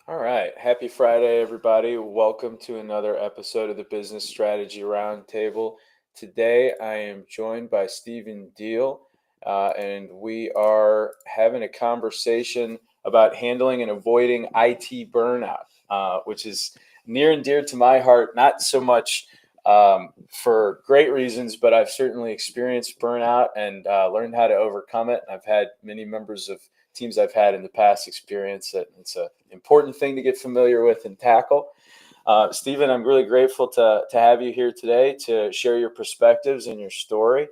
All right. Happy Friday, everybody. Welcome to another episode of the Business Strategy Roundtable. Today, I am joined by Stephen Deal, and we are having a conversation about handling and avoiding IT burnout, which is near and dear to my heart, not so much for great reasons, but I've certainly experienced burnout and learned how to overcome it. I've had many members of teams I've had in the past experience that it's an important thing to get familiar with and tackle. Stephen, I'm really grateful to have you here today to share your perspectives and your story.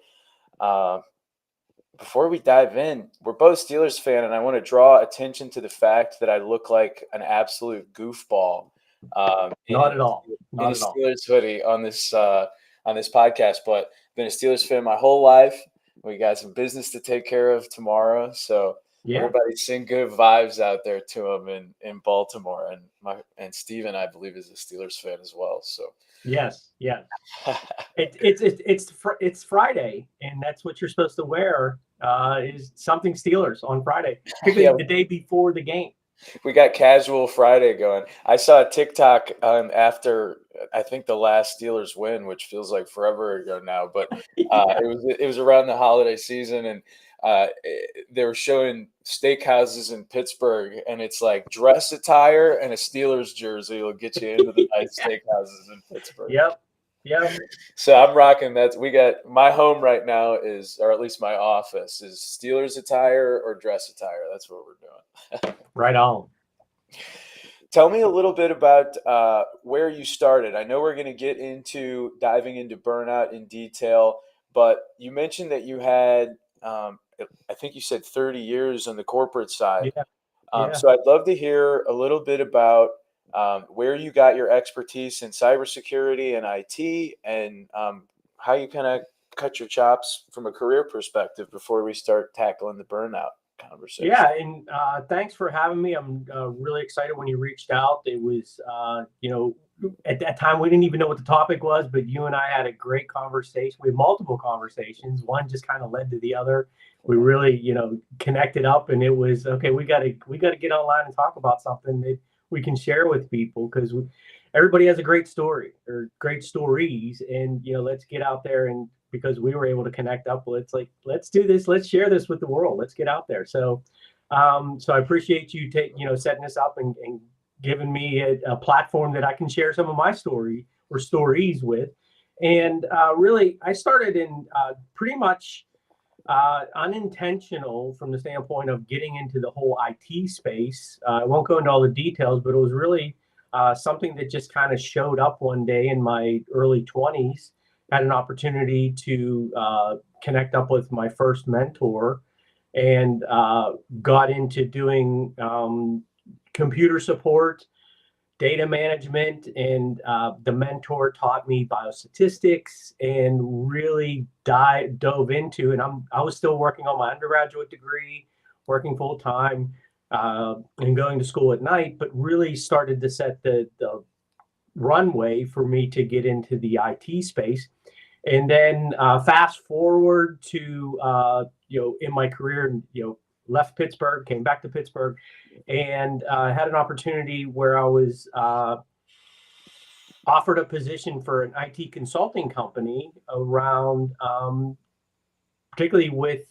Before we dive in, we're both Steelers fan, and I want to draw attention to the fact that I look like an absolute goofball. Not at all. In a Steelers hoodie on this podcast, but been a Steelers fan my whole life. We got some business to take care of tomorrow, so everybody send good vibes out there to them in Baltimore. And Steven, I believe, is a Steelers fan as well. So yes. It's Friday, and that's what you're supposed to wear. Is something Steelers on Friday, particularly the day before the game. We got casual Friday going. I saw a TikTok after I think the last Steelers win, which feels like forever ago now, but it was around the holiday season, and they were showing steakhouses in Pittsburgh, and it's like dress attire and a Steelers jersey will get you into the nice steakhouses in Pittsburgh. Yep. So I'm rocking that. We got my home right now is, or at least my office is Steelers attire or dress attire. That's what we're doing. Right on. Tell me a little bit about where you started. I know we're going to get into diving into burnout in detail, but you mentioned that you had, I think you said 30 years on the corporate side. Yeah. So I'd love to hear a little bit about where you got your expertise in cybersecurity and IT, and how you kind of cut your chops from a career perspective before we start tackling the burnout conversation. Yeah, and thanks for having me. I'm really excited when you reached out. It was, at that time, we didn't even know what the topic was, but you and I had a great conversation. We had multiple conversations. One just kind of led to the other. We really, connected up, and it was, okay, we got to get online and talk about something that we can share with people, because everybody has a great story or great stories, and let's get out there, and because we were able to connect up, it's like, let's do this, let's share this with the world, let's get out there. So I appreciate you setting this up and giving me a platform that I can share some of my story or stories with. And really, I started in pretty much unintentional from the standpoint of getting into the whole IT space. I won't go into all the details, but it was really something that just kind of showed up one day in my early 20s. Had an opportunity to connect up with my first mentor, and got into doing computer support, data management, and the mentor taught me biostatistics and really dove into, and I was still working on my undergraduate degree, working full time, and going to school at night, but really started to set the runway for me to get into the IT space. And then fast forward to in my career, left Pittsburgh, came back to Pittsburgh, and had an opportunity where I was offered a position for an IT consulting company around, particularly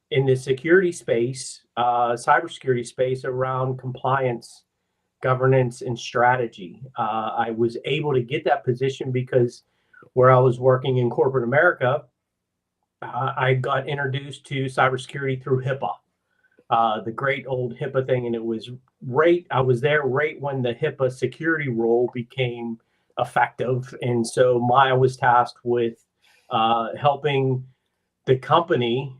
in the security space, cybersecurity space, around compliance, governance, and strategy. I was able to get that position because where I was working in corporate America, I got introduced to cybersecurity through HIPAA, the great old HIPAA thing. And I was there right when the HIPAA security role became effective. And so I was tasked with helping the company,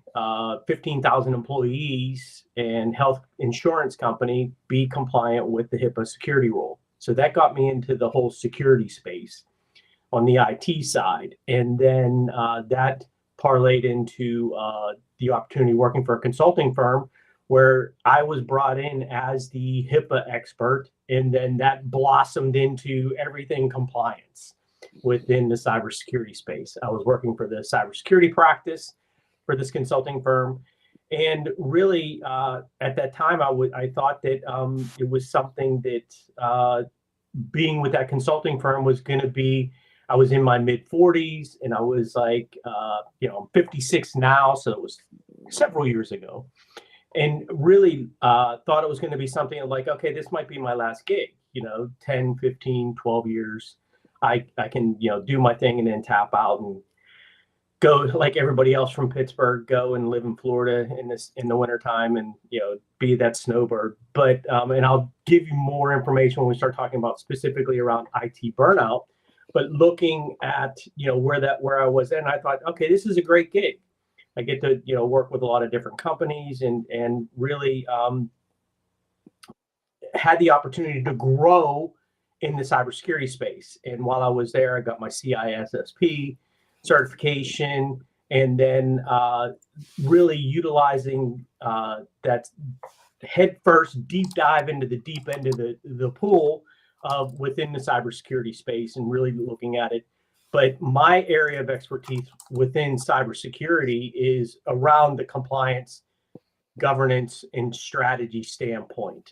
15,000 employees and health insurance company, be compliant with the HIPAA security rule. So that got me into the whole security space on the IT side. And then that parlayed into the opportunity working for a consulting firm where I was brought in as the HIPAA expert. And then that blossomed into everything compliance within the cybersecurity space. I was working for the cybersecurity practice for this consulting firm. And really, at that time, I thought that it was something that being with that consulting firm was going to be. I was in my mid 40s, and I was like, I'm 56 now, so it was several years ago, and really thought it was going to be something like, okay, this might be my last gig. 10, 15, 12 years. I can do my thing and then tap out and go like everybody else from Pittsburgh, go and live in Florida in the wintertime and be that snowbird. But and I'll give you more information when we start talking about specifically around IT burnout. But looking at where I was then, I thought, okay, this is a great gig. I get to work with a lot of different companies and really had the opportunity to grow in the cybersecurity space. And while I was there, I got my CISSP certification, and then really utilizing that head first deep dive into the deep end of the pool within the cybersecurity space and really looking at it. But my area of expertise within cybersecurity is around the compliance, governance, and strategy standpoint,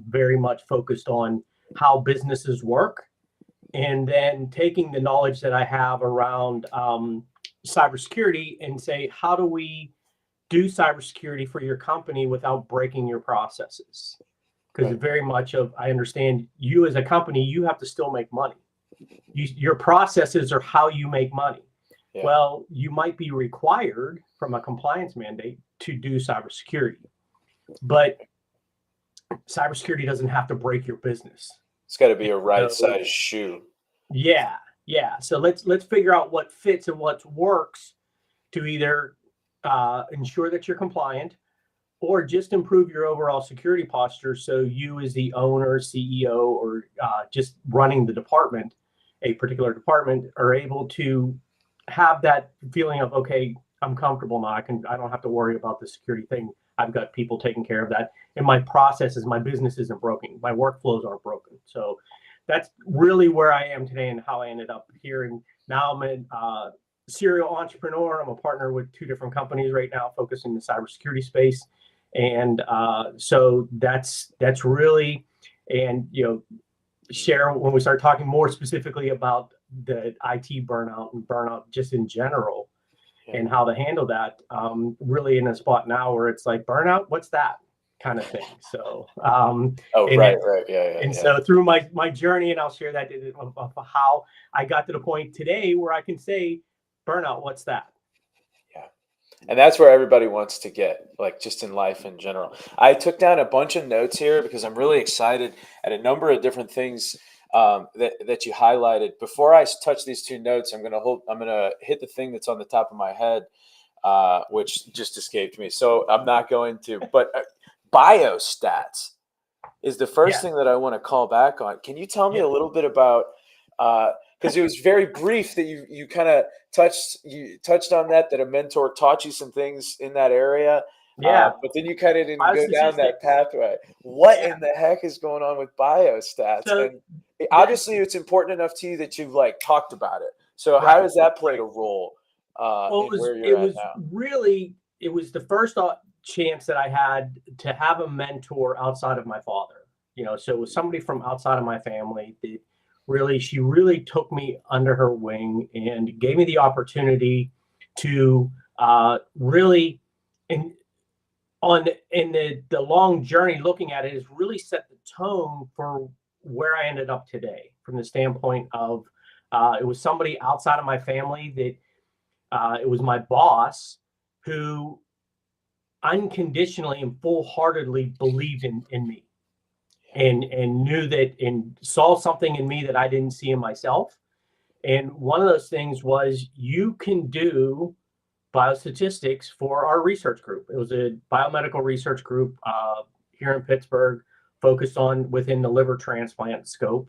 very much focused on how businesses work, and then taking the knowledge that I have around cybersecurity and say, how do we do cybersecurity for your company without breaking your processes? Because very much I understand you as a company, you have to still make money. Your processes are how you make money. Yeah. Well, you might be required from a compliance mandate to do cybersecurity, but cybersecurity doesn't have to break your business. It's got to be a right size shoe. Yeah. So let's figure out what fits and what works to either ensure that you're compliant or just improve your overall security posture. So you as the owner, CEO, or just running the department, a particular department, are able to have that feeling of, okay, I'm comfortable now. I don't have to worry about the security thing. I've got people taking care of that. And my processes, my business isn't broken. My workflows aren't broken. So that's really where I am today and how I ended up here. And now I'm a serial entrepreneur. I'm a partner with 2 different companies right now, focusing in the cybersecurity space. And so that's really, and share when we start talking more specifically about the IT burnout and burnout just in general, and how to handle that. Really in a spot now where it's like, burnout, what's that kind of thing? So right, yeah. And so through my journey, and I'll share that of how I got to the point today where I can say, burnout, what's that? And that's where everybody wants to get, like just in life in general. I took down a bunch of notes here because I'm really excited at a number of different things that you highlighted. Before I touch these 2 notes, I'm gonna hit the thing that's on the top of my head, which just escaped me. So I'm not going to. But biostats is the first thing that I want to call back on. Can you tell me a little bit about? Because it was very brief that you kind of touched on that a mentor taught you some things in that area. Yeah. But then you kind of didn't go down that pathway. What in the heck is going on with biostats? So obviously it's important enough to you that you've like talked about it. So how Right. does that play a role Well, in where it you're at was now? really, it was the first chance that I had to have a mentor outside of my father. So it was somebody from outside of my family that she really took me under her wing and gave me the opportunity to really, and in the long journey looking at it, has really set the tone for where I ended up today from the standpoint of it was somebody outside of my family that it was my boss who unconditionally and full-heartedly believed in me and knew that and saw something in me that I didn't see in myself. And one of those things was you can do biostatistics for our research group. It was a biomedical research group here in Pittsburgh focused on within the liver transplant scope.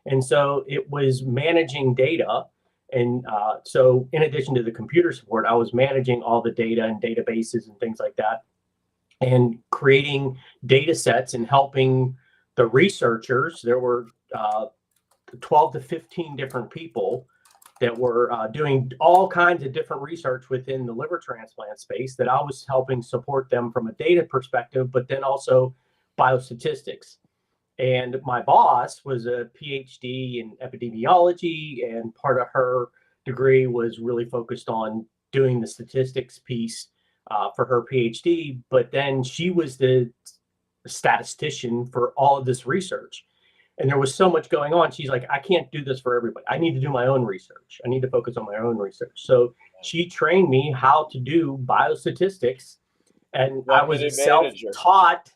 And so it was managing data. And so in addition to the computer support, I was managing all the data and databases and things like that and creating data sets and helping the researchers. There were 12 to 15 different people that were doing all kinds of different research within the liver transplant space that I was helping support them from a data perspective, but then also biostatistics. And my boss was a PhD in epidemiology, and part of her degree was really focused on doing the statistics piece for her PhD. But then she was the statistician for all of this research. And there was so much going on. She's like, I can't do this for everybody. I need to do my own research. I need to focus on my own research. So she trained me how to do biostatistics. And I was a self-taught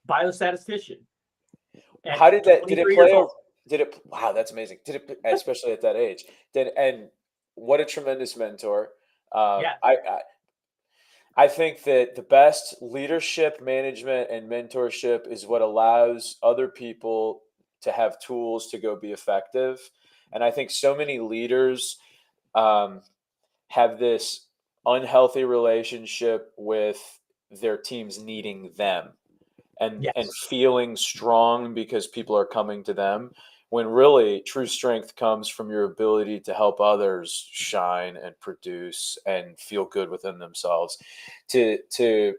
biostatistician. How did that, did it play wow, that's amazing. Did it, especially at that age, and what a tremendous mentor. Yeah. I think that the best leadership, management, and mentorship is what allows other people to have tools to go be effective. And I think so many leaders have this unhealthy relationship with their teams needing them and Yes. feeling strong because people are coming to them, when really true strength comes from your ability to help others shine and produce and feel good within themselves. To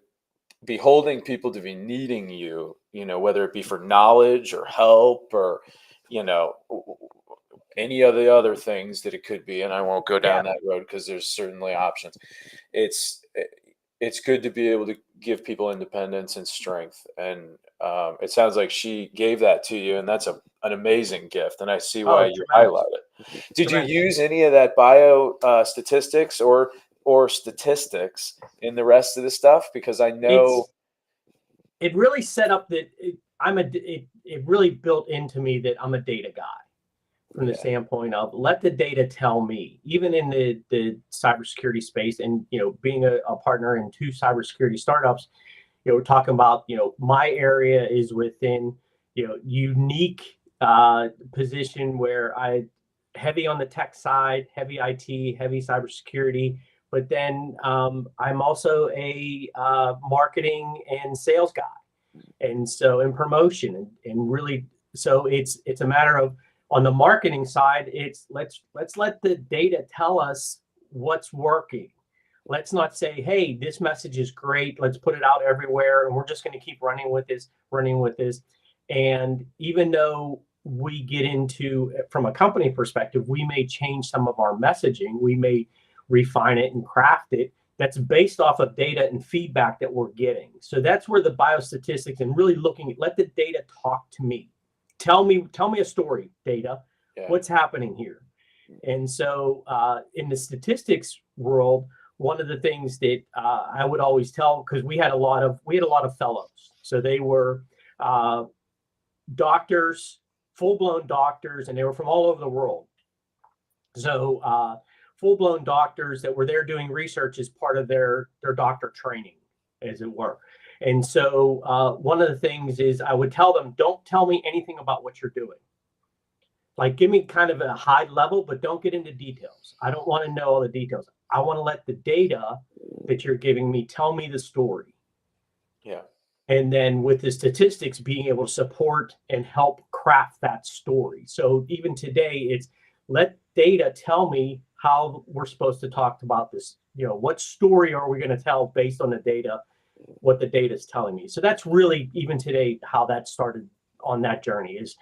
be holding people to be needing you, whether it be for knowledge or help or any of the other things that it could be, and I won't go down that road because there's certainly options. It's good to be able to give people independence and strength, and it sounds like she gave that to you, and that's an amazing gift, and I see why you highlight it. Did you use any of that bio statistics or statistics in the rest of the stuff? Because I know it really set up that it really built into me that I'm a data guy from the standpoint of let the data tell me, even in the cybersecurity space, and being a partner in 2 cybersecurity startups, we're talking about my area is within unique position where I heavy on the tech side, heavy IT, heavy cybersecurity, but then I'm also a marketing and sales guy, and so in promotion and really, so it's a matter of on the marketing side, it's let's let the data tell us what's working. Let's not say, hey, this message is great, let's put it out everywhere and we're just going to keep running with this. And even though we get into, from a company perspective, we may change some of our messaging, we may refine it and craft it, that's based off of data and feedback that we're getting. So that's where the biostatistics and really looking at, let the data talk to me. Tell me a story, data. What's happening here? And so in the statistics world, one of the things that I would always tell, because we had a lot of fellows, so they were doctors, full-blown doctors, and they were from all over the world. So full-blown doctors that were there doing research as part of their doctor training, as it were. And so one of the things is I would tell them, don't tell me anything about what you're doing. Like, give me kind of a high level, but don't get into details. I don't want to know all the details. I want to let the data that you're giving me tell me the story. Yeah. And then with the statistics, being able to support and help craft that story. So even today, it's let data tell me how we're supposed to talk about this. What story are we going to tell based on the data, what the data is telling me. So that's really, even today, how that started on that journey. Is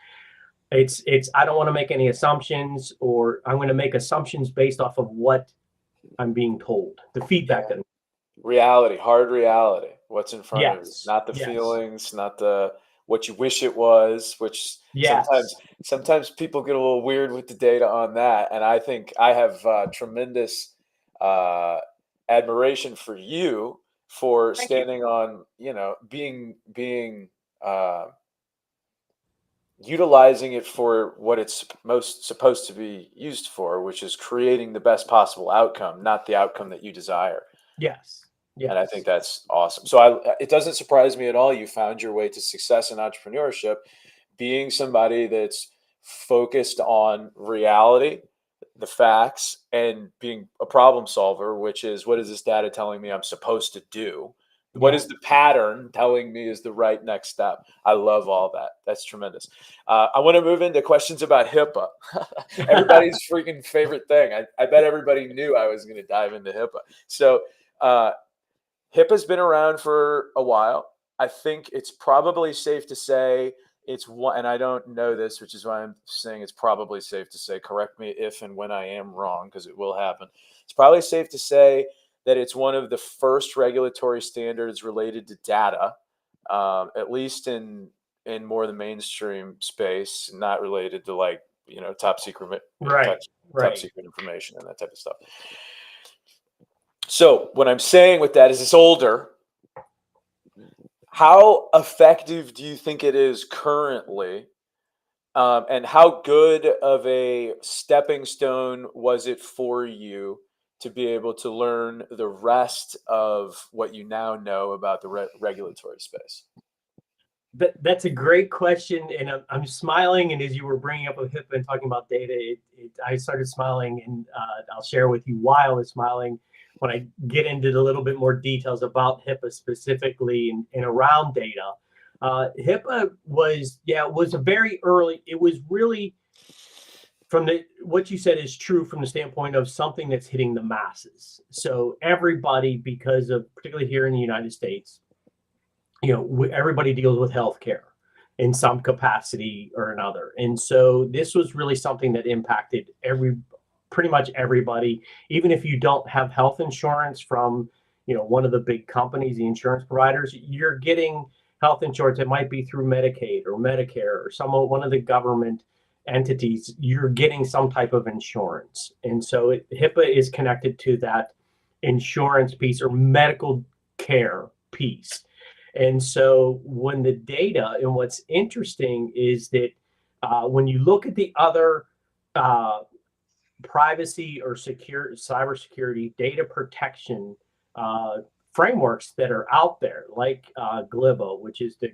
it's I don't want to make any assumptions, or I'm going to make assumptions based off of what I'm being told, the feedback that. Reality, hard reality, what's in front of you, Yes, not the yes, feelings, not the what you wish it was, which yes. sometimes people get a little weird with the data on that. And I think I have tremendous uh, admiration for you for Thank you. standing on, being uh, utilizing it for what it's most supposed to be used for, which is creating the best possible outcome, not the outcome that you desire. Yes, And I think yes. that's awesome. So it doesn't surprise me at all. You found your way to success in entrepreneurship, being somebody that's focused on reality, the facts, and being a problem solver, which is, what is this data telling me I'm supposed to do? What Yeah. is the pattern telling me is the right next step? I love all that. That's tremendous. I want to move into questions about HIPAA. Everybody's freaking favorite thing. I bet everybody knew I was going to dive into HIPAA. So, uh, HIPAA's been around for a while. I think it's probably safe to say it's one, and I don't know this, which is why I'm saying it's probably safe to say, correct me if and when I am wrong, because it will happen. It's probably safe to say that it's one of the first regulatory standards related to data, at least in more of the mainstream space, not related to like, top secret, top, Right, top right. secret information and that type of stuff. So what I'm saying with that is it's older. How effective do you think it is currently? And how good of a stepping stone was it for you to be able to learn the rest of what you now know about the regulatory space? That's a great question, and I'm smiling. And as you were bringing up a HIPAA and talking about data, I started smiling, and I'll share with you why I was smiling when I get into the little bit more details about HIPAA specifically and around data. HIPAA was a very early. It was really, from the what you said is true from the standpoint of something that's hitting the masses. So everybody, because of particularly here in the United States, everybody deals with healthcare in some capacity or another. And so this was really something that impacted pretty much everybody. Even if you don't have health insurance from, one of the big companies, the insurance providers, you're getting health insurance. It might be through Medicaid or Medicare or one of the government entities. You're getting some type of insurance. And so HIPAA is connected to that insurance piece or medical care piece. And so when the data, and what's interesting is that when you look at the other uh, privacy or cybersecurity data protection uh, frameworks that are out there, like GLIBO, which is the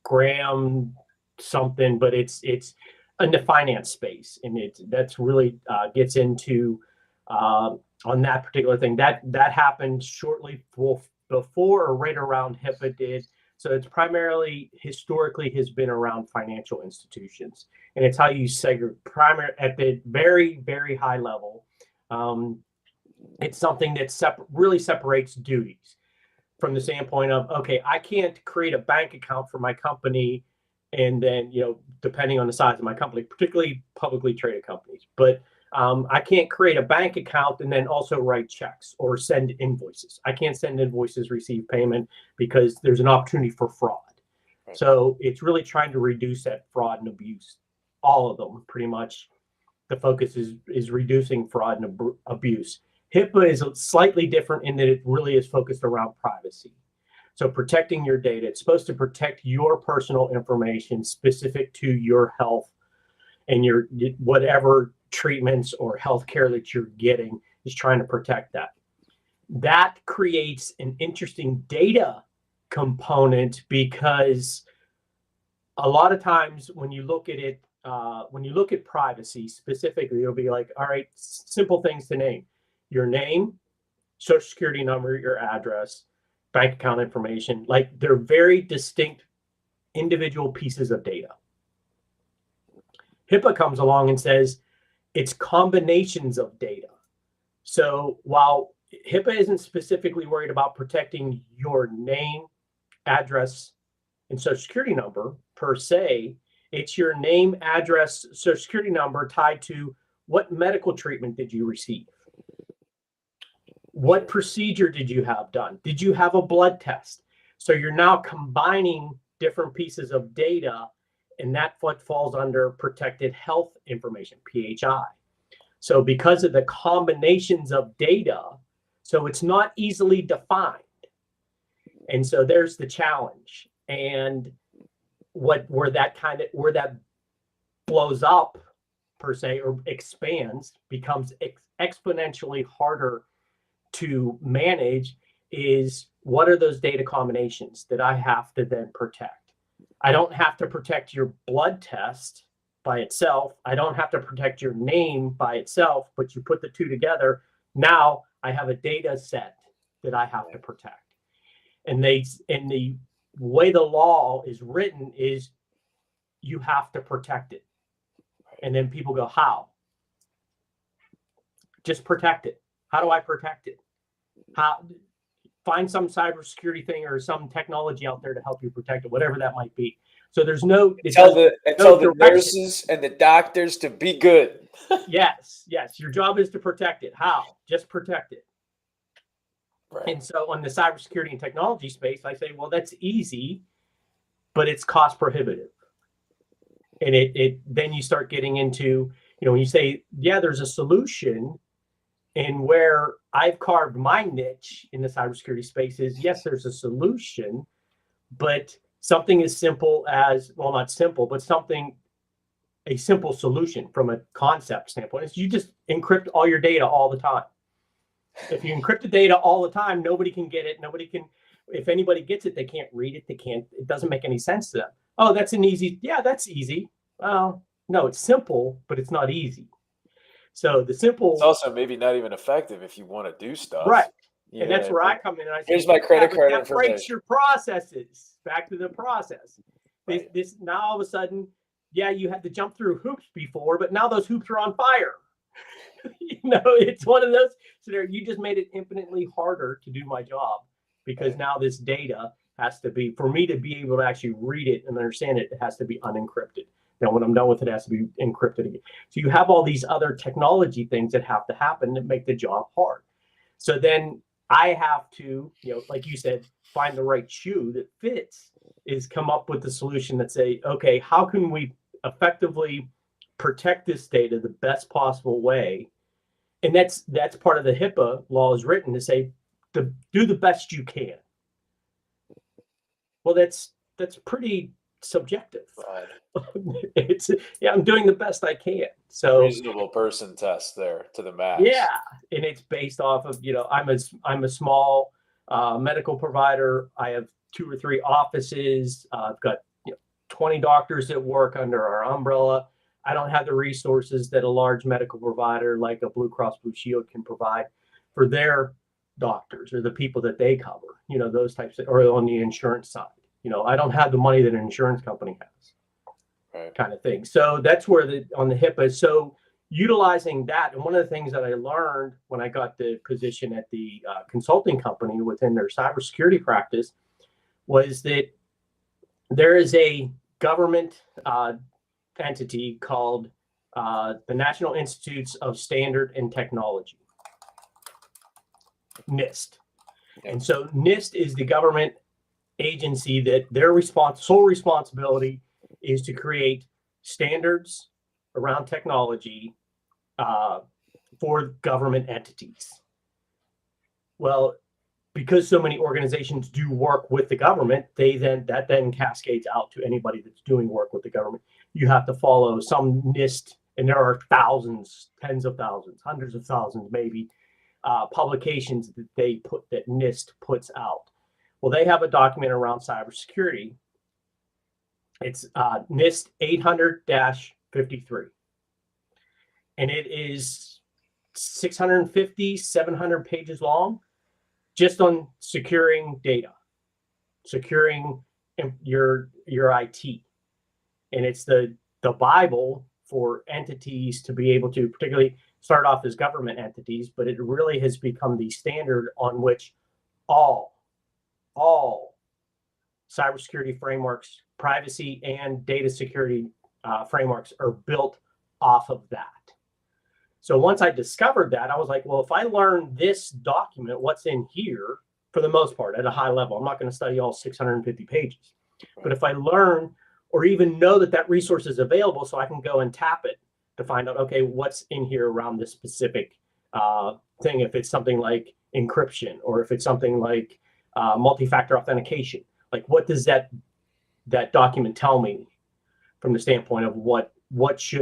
Graham something, but it's in the finance space, and that's really gets into on that particular thing that happened shortly before or right around HIPAA did. So it's primarily historically has been around financial institutions, and it's how you segregate primary at the very very high level. Um, it's something that really separates duties from the standpoint of, okay, I can't create a bank account for my company and then, depending on the size of my company, particularly publicly traded companies, but I can't create a bank account and then also write checks or send invoices. I can't send invoices, receive payment, because there's an opportunity for fraud. Right. So it's really trying to reduce that fraud and abuse. All of them, pretty much. The focus is reducing fraud and abuse. HIPAA is slightly different in that it really is focused around privacy. So protecting your data, it's supposed to protect your personal information specific to your health and your whatever treatments or health care that you're getting is trying to protect that. That creates an interesting data component, because a lot of times when you look at it, when you look at privacy specifically, it'll be like, all right, simple things to name: your name, social security number, your address, bank account information. Like, they're very distinct individual pieces of data. HIPAA comes along and says it's combinations of data. So while HIPAA isn't specifically worried about protecting your name, address, and social security number per se, it's your name, address, social security number tied to what medical treatment did you receive? What procedure did you have done? Did you have a blood test? So you're now combining different pieces of data, and that's what falls under protected health information, PHI. So because of the combinations of data, so it's not easily defined. And so there's the challenge. And where that blows up per se, or expands, becomes exponentially harder to manage, is what are those data combinations that I have to then protect? I don't have to protect your blood test by itself. I don't have to protect your name by itself, but you put the two together. Now I have a data set that I have to protect. And the way the law is written is you have to protect it. And then people go, how? Just protect it. How do I protect it? How? Find some cybersecurity thing or some technology out there to help you protect it, whatever that might be. So there's no tell the nurses and the doctors to be good. Yes. Your job is to protect it. How? Just protect it. Right. And so on the cybersecurity and technology space, I say, well, that's easy, but it's cost prohibitive. And it then you start getting into, when you say, yeah, there's a solution. And where I've carved my niche in the cybersecurity space is, yes, there's a solution, but something as simple as, well, not simple, but a simple solution from a concept standpoint is you just encrypt all your data all the time. If you encrypt the data all the time, nobody can get it. If anybody gets it, they can't read it. It doesn't make any sense to them. Oh, that's easy. Well, no, it's simple, but it's not easy. So the simple. It's also maybe not even effective if you want to do stuff. Right. And that's where I come in and I say, here's my credit card that information. breaks your processes. Back to the process. Right. This now all of a sudden, yeah, you had to jump through hoops before, but now those hoops are on fire. It's one of those scenarios. You just made it infinitely harder to do my job because now this data has to be, for me to be able to actually read it and understand it, it has to be unencrypted. Now, when I'm done with it, it has to be encrypted again. So you have all these other technology things that have to happen that make the job hard. So then I have to, like you said, find the right shoe that fits, is come up with the solution that say, okay, how can we effectively protect this data the best possible way? And that's part of the HIPAA law is written to say, to do the best you can. Well, that's pretty subjective. Right. I'm doing the best I can. So reasonable person test there to the max. Yeah, and it's based off of I'm a small medical provider. I have 2 or 3 offices. I've got 20 doctors that work under our umbrella. I don't have the resources that a large medical provider like a Blue Cross Blue Shield can provide for their doctors or the people that they cover. Those types of, or on the insurance side. I don't have the money that an insurance company has, right, kind of thing. So that's where on the HIPAA. So utilizing that, and one of the things that I learned when I got the position at the consulting company within their cybersecurity practice was that there is a government entity called the National Institutes of Standard and Technology, NIST. Yep. And so NIST is the government agency that their sole responsibility is to create standards around technology for government entities. Well, because so many organizations do work with the government, that then cascades out to anybody that's doing work with the government. You have to follow some NIST, and there are thousands, tens of thousands, hundreds of thousands, maybe, publications that NIST puts out. Well, they have a document around cybersecurity. It's NIST 800-53. And it is 650, 700 pages long. just on securing data, securing your IT. And it's the Bible for entities to be able to, particularly start off as government entities, but it really has become the standard on which all cybersecurity frameworks, privacy and data security frameworks are built off of that. So once I discovered that, I was like, well, if I learn this document, what's in here, for the most part, at a high level, I'm not going to study all 650 pages. But if I learn or even know that that resource is available, so I can go and tap it to find out, okay, what's in here around this specific thing, if it's something like encryption, or if it's something like multi-factor authentication, like what does that document tell me from the standpoint of what's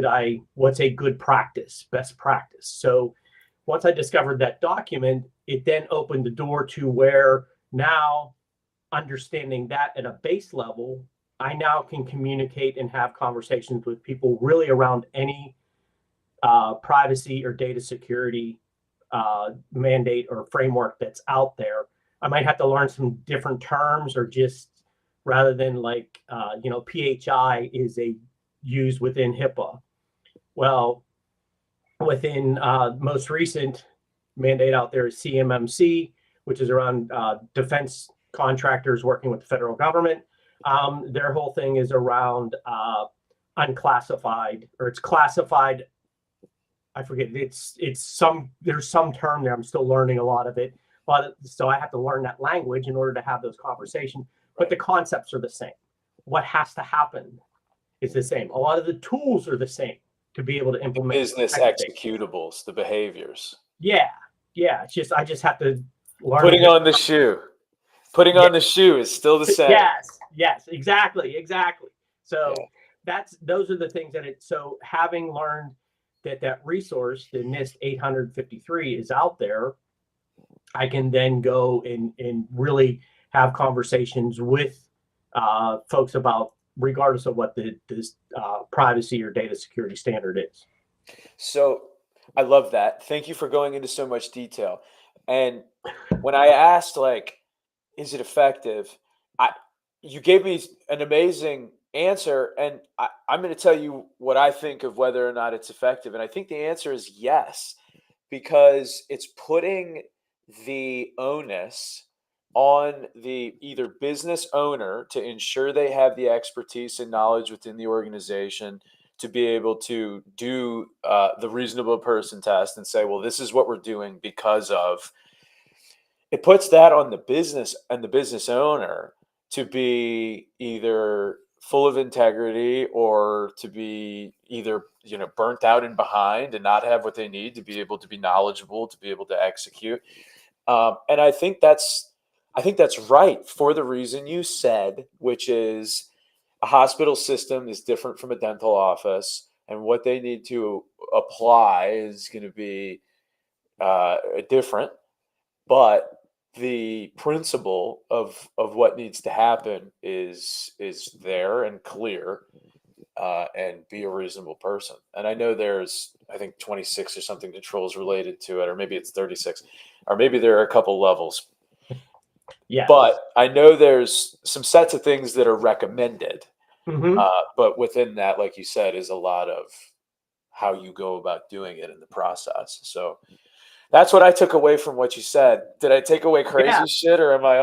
a good practice, best practice. So once I discovered that document, it then opened the door to where now, understanding that at a base level, I now can communicate and have conversations with people really around any privacy or data security mandate or framework that's out there. I might have to learn some different terms, or just rather than like, PHI is used within HIPAA. Well, within most recent mandate out there is CMMC, which is around defense contractors working with the federal government. Their whole thing is around unclassified, or it's classified. I forget. There's some term there. I'm still learning a lot of it, but so I have to learn that language in order to have those conversations. But the concepts are the same. What has to happen is the same. A lot of the tools are the same to be able to implement Business executables, the behaviors. Yeah. It's just I just have to learn. Putting on the shoe. Putting on the shoe is still the same. Yes, exactly. So those are the things so having learned that resource, the NIST 853 is out there, I can then go and really have conversations with folks about, regardless of what this privacy or data security standard is. So I love that. Thank you for going into so much detail. And when I asked, like, is it effective? You gave me an amazing answer, and I'm going to tell you what I think of whether or not it's effective. And I think the answer is yes, because it's putting the onus on the either business owner to ensure they have the expertise and knowledge within the organization to be able to do the reasonable person test and say, well, this is what we're doing because of. It puts that on the business and the business owner to be either full of integrity or to be either, burnt out and behind and not have what they need to be able to be knowledgeable, to be able to execute. And I think that's right for the reason you said, which is a hospital system is different from a dental office, and what they need to apply is going to be different. But the principle of what needs to happen is there and clear, and be a reasonable person. And I know there's, I think 26 or something controls related to it, or maybe it's 36, or maybe there are a couple levels. Yeah. But I know there's some sets of things that are recommended. Mm-hmm. But within that, like you said, is a lot of how you go about doing it in the process. So that's what I took away from what you said. Did I take away crazy shit, or am I?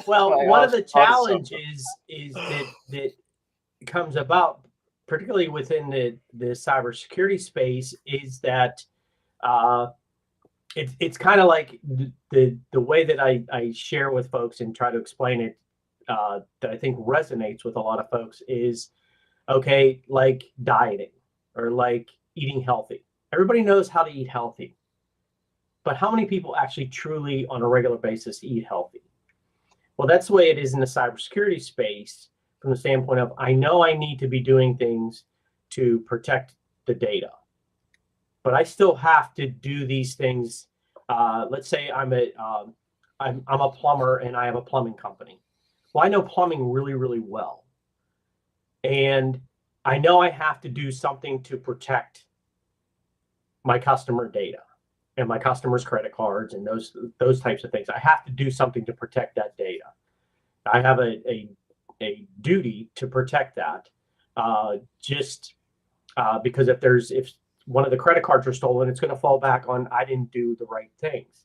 Well, am I one of the challenges is that comes about, particularly within the cybersecurity space, is that it's kind of like the way that I share with folks and try to explain it, that I think resonates with a lot of folks is, okay, like dieting or like eating healthy. Everybody knows how to eat healthy. But how many people actually truly on a regular basis eat healthy? Well, that's the way it is in the cybersecurity space, from the standpoint of, I know I need to be doing things to protect the data, but I still have to do these things. Let's say I'm a plumber and I have a plumbing company. Well, I know plumbing really, really well. And I know I have to do something to protect my customer data. and my customers' credit cards and those types of things. I have to do something to protect that data. I have a duty to protect that. Because if one of the credit cards are stolen, it's going to fall back on I didn't do the right things.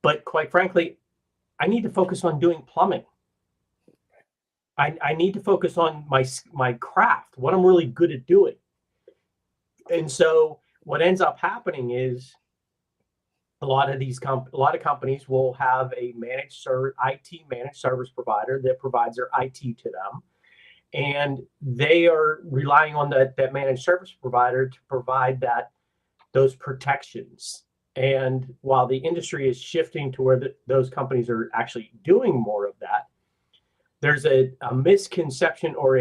But quite frankly, I need to focus on doing plumbing. I need to focus on my craft, what I'm really good at doing. And so what ends up happening is a lot of companies will have a IT managed service provider that provides their IT to them, and they are relying on that managed service provider to provide those protections. And while the industry is shifting to where those companies are actually doing more of that, there's a misconception or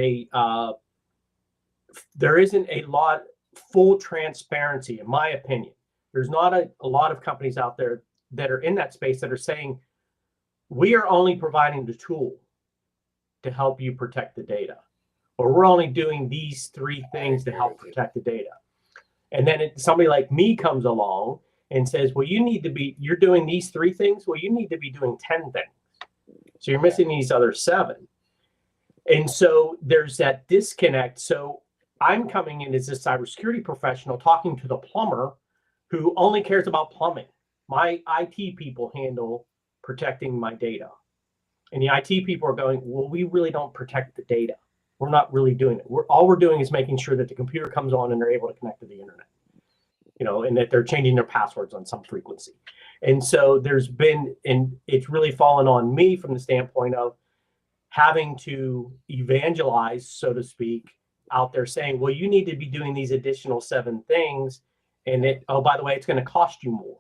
there isn't a lot full transparency, in my opinion. There's not a lot of companies out there that are in that space that are saying, we are only providing the tool to help you protect the data, or we're only doing these 3 things to help protect the data. And then somebody like me comes along and says, well, you're doing these 3 things. Well, you need to be doing 10 things. So you're missing these other 7. And so there's that disconnect. So I'm coming in as a cybersecurity professional talking to the plumber who only cares about plumbing. My IT people handle protecting my data. And the IT people are going, well, we really don't protect the data. We're not really doing it. All we're doing is making sure that the computer comes on and they're able to connect to the internet, and that they're changing their passwords on some frequency. And so it's really fallen on me from the standpoint of having to evangelize, so to speak, out there saying, well, you need to be doing these additional 7 things. And by the way, it's going to cost you more.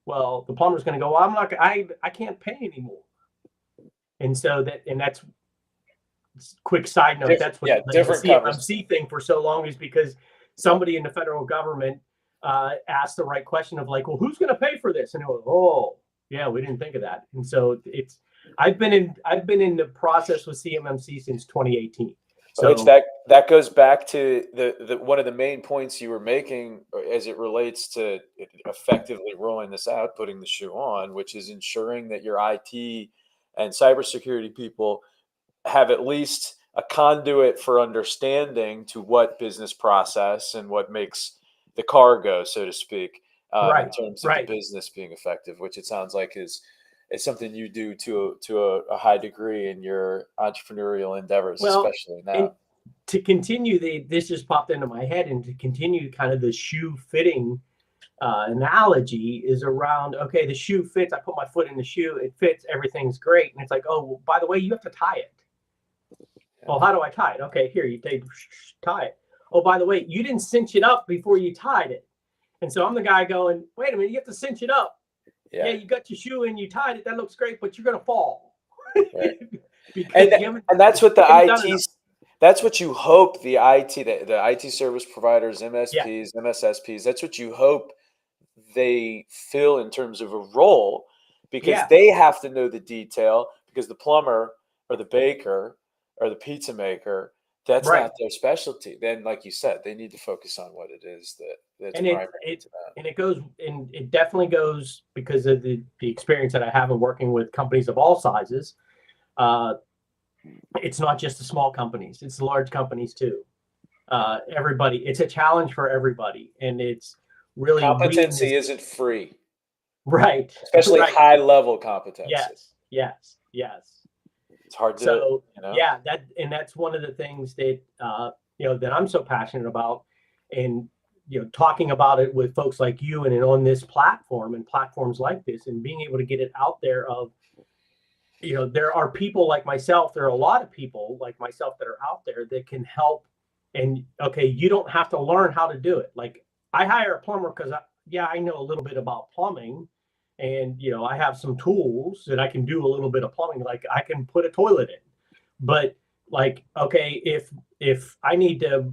Well, the plumber's going to go, well, I can't pay anymore. And so that's quick side note. That's what the CMMC thing for so long is because somebody in the federal government asked the right question of like, well, who's going to pay for this? And it was, oh, yeah, we didn't think of that. And so I've been in the process with CMMC since 2018. So that goes back to the one of the main points you were making as it relates to effectively rolling this out, putting the shoe on, which is ensuring that your IT and cybersecurity people have at least a conduit for understanding to what business process and what makes the car go, so to speak, in terms of the business being effective, which it sounds like is something you do to a high degree in your entrepreneurial endeavors, especially now. To continue, this just popped into my head, and to continue kind of the shoe fitting analogy is around, okay, the shoe fits, I put my foot in the shoe, it fits, everything's great. And it's like, oh, well, by the way, you have to tie it. Yeah. Well, how do I tie it? Okay, here, you tie it. Oh, by the way, you didn't cinch it up before you tied it. And so I'm the guy going, wait a minute, you have to cinch it up. Yeah, you got your shoe in, you tied it, that looks great, but you're going to fall. Right. and that's what the IT, that's what you hope the IT service providers, MSPs, MSSPs, that's what you hope they fill in terms of a role, because they have to know the detail, because the plumber or the baker or the pizza maker, that's not their specialty. Then, like you said, they need to focus on what it is that's primary to them. And it definitely goes because of the experience that I have in working with companies of all sizes. It's not just the small companies; it's the large companies too. Everybody, it's a challenge for everybody, and it's really competency isn't free, right? Especially high level competency. Yes. It's hard to, that's one of the things that that I'm so passionate about, and talking about it with folks like you and on this platform and platforms like this, and being able to get it out there of, there are people like myself, there are a lot of people like myself that are out there that can help. And okay, you don't have to learn how to do it. Like, I hire a plumber because I know a little bit about plumbing, and I have some tools that I can do a little bit of plumbing, like I can put a toilet in. But like, okay, if I need to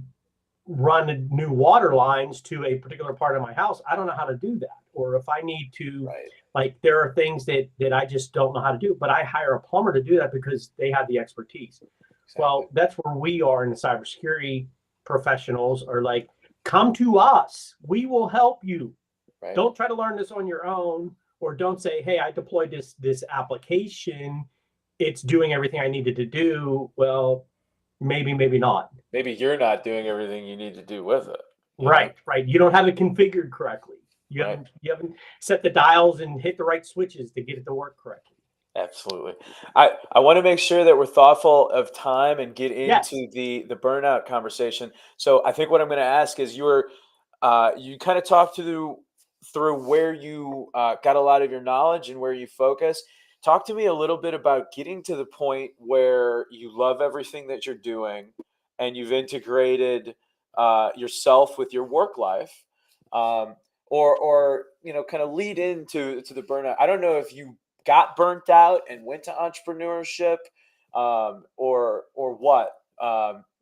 run new water lines to a particular part of my house, I don't know how to do that. Or if I need to, like, there are things that I just don't know how to do, but I hire a plumber to do that because they have the expertise. Exactly. Well, that's where we are in the cybersecurity professionals are like, come to us, we will help you. Right. Don't try to learn this on your own, or don't say, hey, I deployed this application. It's doing everything I needed to do. Well, maybe not. Maybe you're not doing everything you need to do with it. Right. You don't have it configured correctly. You Right. haven't set the dials and hit the right switches to get it to work correctly. Absolutely. I want to make sure that we're thoughtful of time and get Yes. into the burnout conversation. So I think what I'm going to ask is you kind of talked through where you got a lot of your knowledge and where you focus. Talk to me a little bit about getting to the point where you love everything that you're doing and you've integrated yourself with your work life, um, or kind of lead into the burnout. I don't know if you got burnt out and went to entrepreneurship, or what.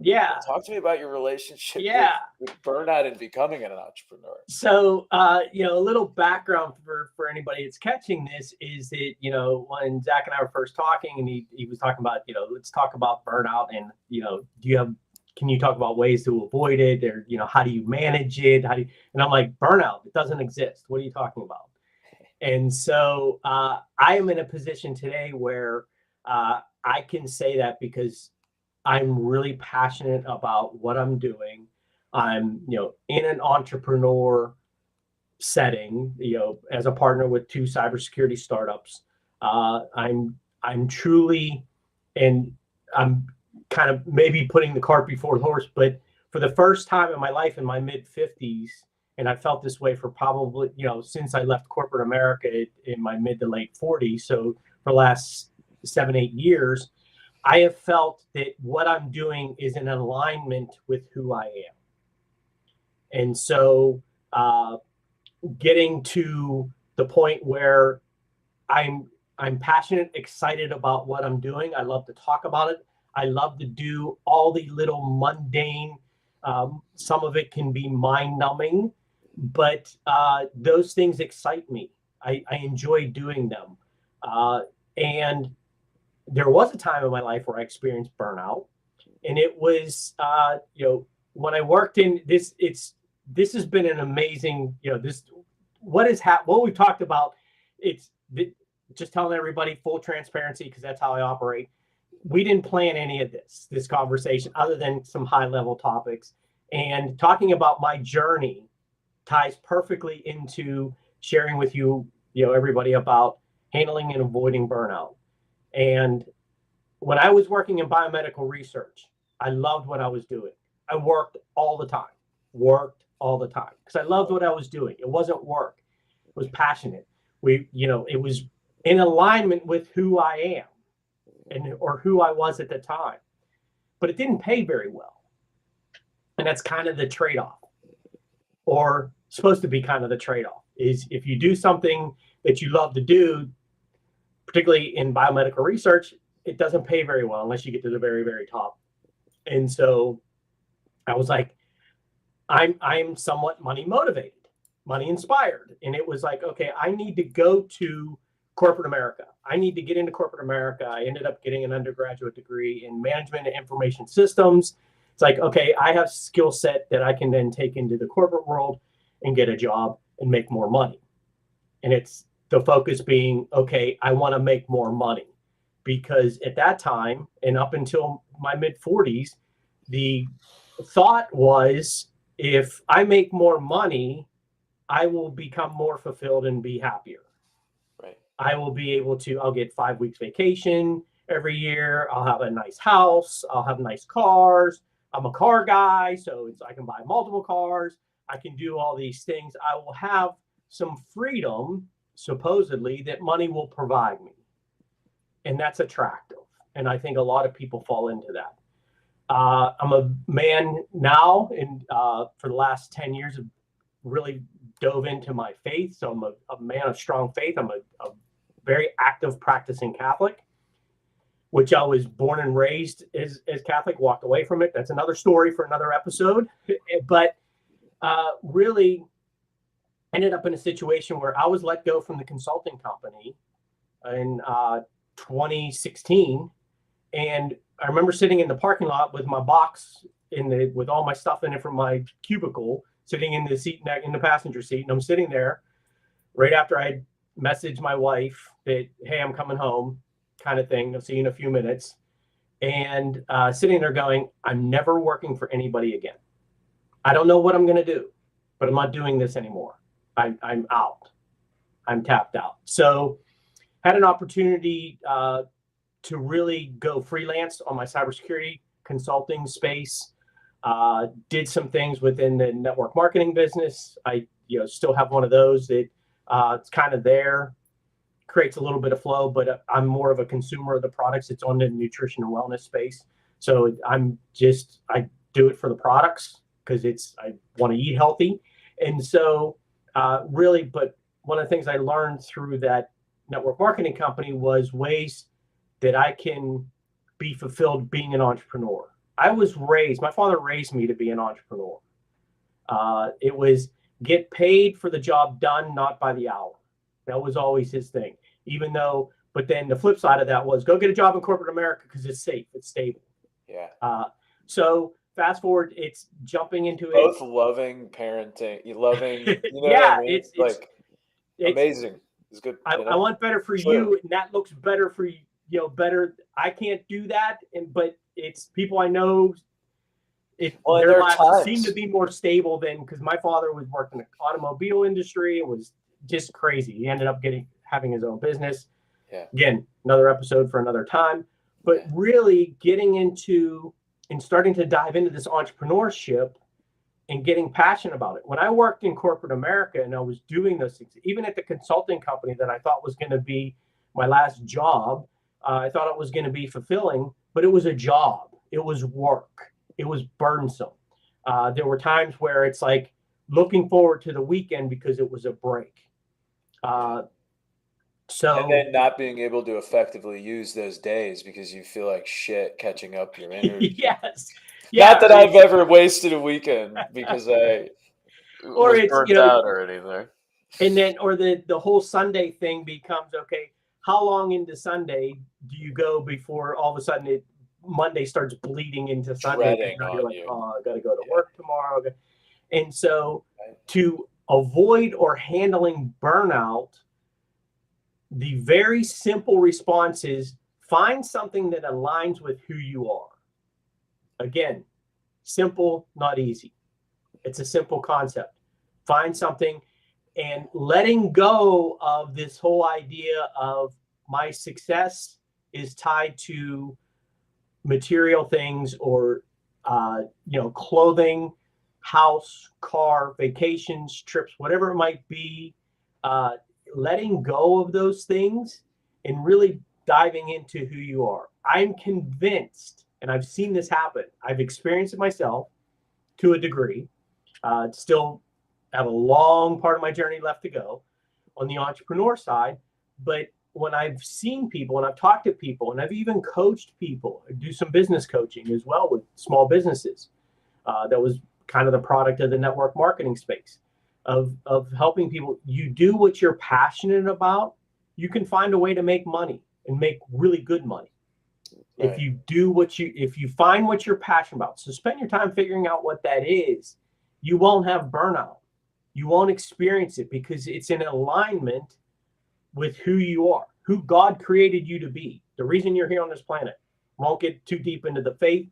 Yeah. Talk to me about your relationship Yeah. with burnout and becoming an entrepreneur. So, a little background for anybody that's catching this is that, when Zach and I were first talking, and he was talking about, let's talk about burnout, and, can you talk about ways to avoid it, or, how do you manage it? And I'm like, burnout, it doesn't exist. What are you talking about? And so I am in a position today where I can say that because I'm really passionate about what I'm doing. I'm, in an entrepreneur setting, as a partner with two cybersecurity startups. I'm truly, and I'm kind of maybe putting the cart before the horse, but for the first time in my life in my mid 50s, and I felt this way for probably, since I left corporate America in my mid to late 40s. So for the last 7-8 years, I have felt that what I'm doing is in alignment with who I am. And so getting to the point where I'm passionate, excited about what I'm doing. I love to talk about it. I love to do all the little mundane, some of it can be mind numbing, but those things excite me. I enjoy doing them. And there was a time in my life where I experienced burnout, and it was, when I worked in this, this has been an amazing, what we've talked about. It's just telling everybody full transparency, because that's how I operate. We didn't plan any of this conversation other than some high level topics, and talking about my journey ties perfectly into sharing with you, everybody, about handling and avoiding burnout. And when I was working in biomedical research, I loved what I was doing. I worked all the time because I loved what I was doing. It wasn't work. It was passionate. It was in alignment with who I am or who I was at the time, but it didn't pay very well. And that's kind of the trade-off, or supposed to be kind of the trade-off, is if you do something that you love to do, particularly in biomedical research, it doesn't pay very well unless you get to the very, very top. And so I was like, I'm somewhat money motivated, money inspired. And it was like, okay, I need to go to corporate America. I need to get into corporate America. I ended up getting an undergraduate degree in management and information systems. It's like, okay, I have skill set that I can then take into the corporate world and get a job and make more money. And it's the focus being, okay, I want to make more money, because at that time and up until my mid 40s, the thought was, if I make more money, I will become more fulfilled and be happier. Right. I'll get 5 weeks vacation every year. I'll have a nice house. I'll have nice cars. I'm a car guy, so I can buy multiple cars. I can do all these things. I will have some freedom, supposedly, that money will provide me. And that's attractive. And I think a lot of people fall into that. I'm a man now, and for the last 10 years, have really dove into my faith. So I'm a man of strong faith. I'm a very active practicing Catholic, which I was born and raised as Catholic, walked away from it. That's another story for another episode. But really ended up in a situation where I was let go from the consulting company in 2016. And I remember sitting in the parking lot with my box with all my stuff in it from my cubicle, sitting in the seat in the passenger seat. And I'm sitting there right after I messaged my wife that, hey, I'm coming home, kind of thing. I'll see you in a few minutes. And sitting there going, I'm never working for anybody again. I don't know what I'm going to do, but I'm not doing this anymore. I'm out. I'm tapped out. So had an opportunity to really go freelance on my cybersecurity consulting space. Did some things within the network marketing business. I still have one of those that it's kind of there, creates a little bit of flow, but I'm more of a consumer of the products. It's on the nutrition and wellness space. So I do it for the products because I want to eat healthy. And so really, but one of the things I learned through that network marketing company was ways that I can be fulfilled being an entrepreneur. My father raised me to be an entrepreneur. It was get paid for the job done, not by the hour. That was always his thing, but then the flip side of that was go get a job in corporate America because it's safe, it's stable. Yeah. So fast forward, it's jumping into both loving parenting, loving, what I mean? It's amazing. It's good. I want better for you, and that looks better for you. Better. I can't do that, but it's people I know. Their lives seem to be more stable than because my father was working in the automobile industry. It was just crazy. He ended up having his own business. Yeah. Again, another episode for another time. But really getting into and starting to dive into this entrepreneurship and getting passionate about it. When I worked in corporate America and I was doing those things, even at the consulting company that I thought was going to be my last job, I thought it was going to be fulfilling, but it was a job. It was work. It was burdensome. There were times where it's like looking forward to the weekend because it was a break. And then not being able to effectively use those days because you feel like shit catching up your energy. Yes. Yeah, not that I've ever wasted a weekend because I was burnt out or anything. And then, or the whole Sunday thing becomes, okay, how long into Sunday do you go before all of a sudden Monday starts bleeding into Sunday? You're like, oh, I got to go to work tomorrow. And so to avoid or handling burnout, the very simple response is find something that aligns with who you are. Again, simple, not easy. It's a simple concept. Find something and letting go of this whole idea of my success is tied to material things or, clothing, house, car, vacations, trips, whatever it might be. Letting go of those things and really diving into who you are. I'm convinced, and I've seen this happen. I've experienced it myself to a degree. Still have a long part of my journey left to go on the entrepreneur side. But when I've seen people and I've talked to people and I've even coached people, I do some business coaching as well with small businesses. That was kind of the product of the network marketing space. Of helping people, you do what you're passionate about, you can find a way to make money and make really good money. Right. If you find what you're passionate about, so spend your time figuring out what that is, you won't have burnout. You won't experience it because it's in alignment with who you are, who God created you to be, the reason you're here on this planet. Won't get too deep into the faith,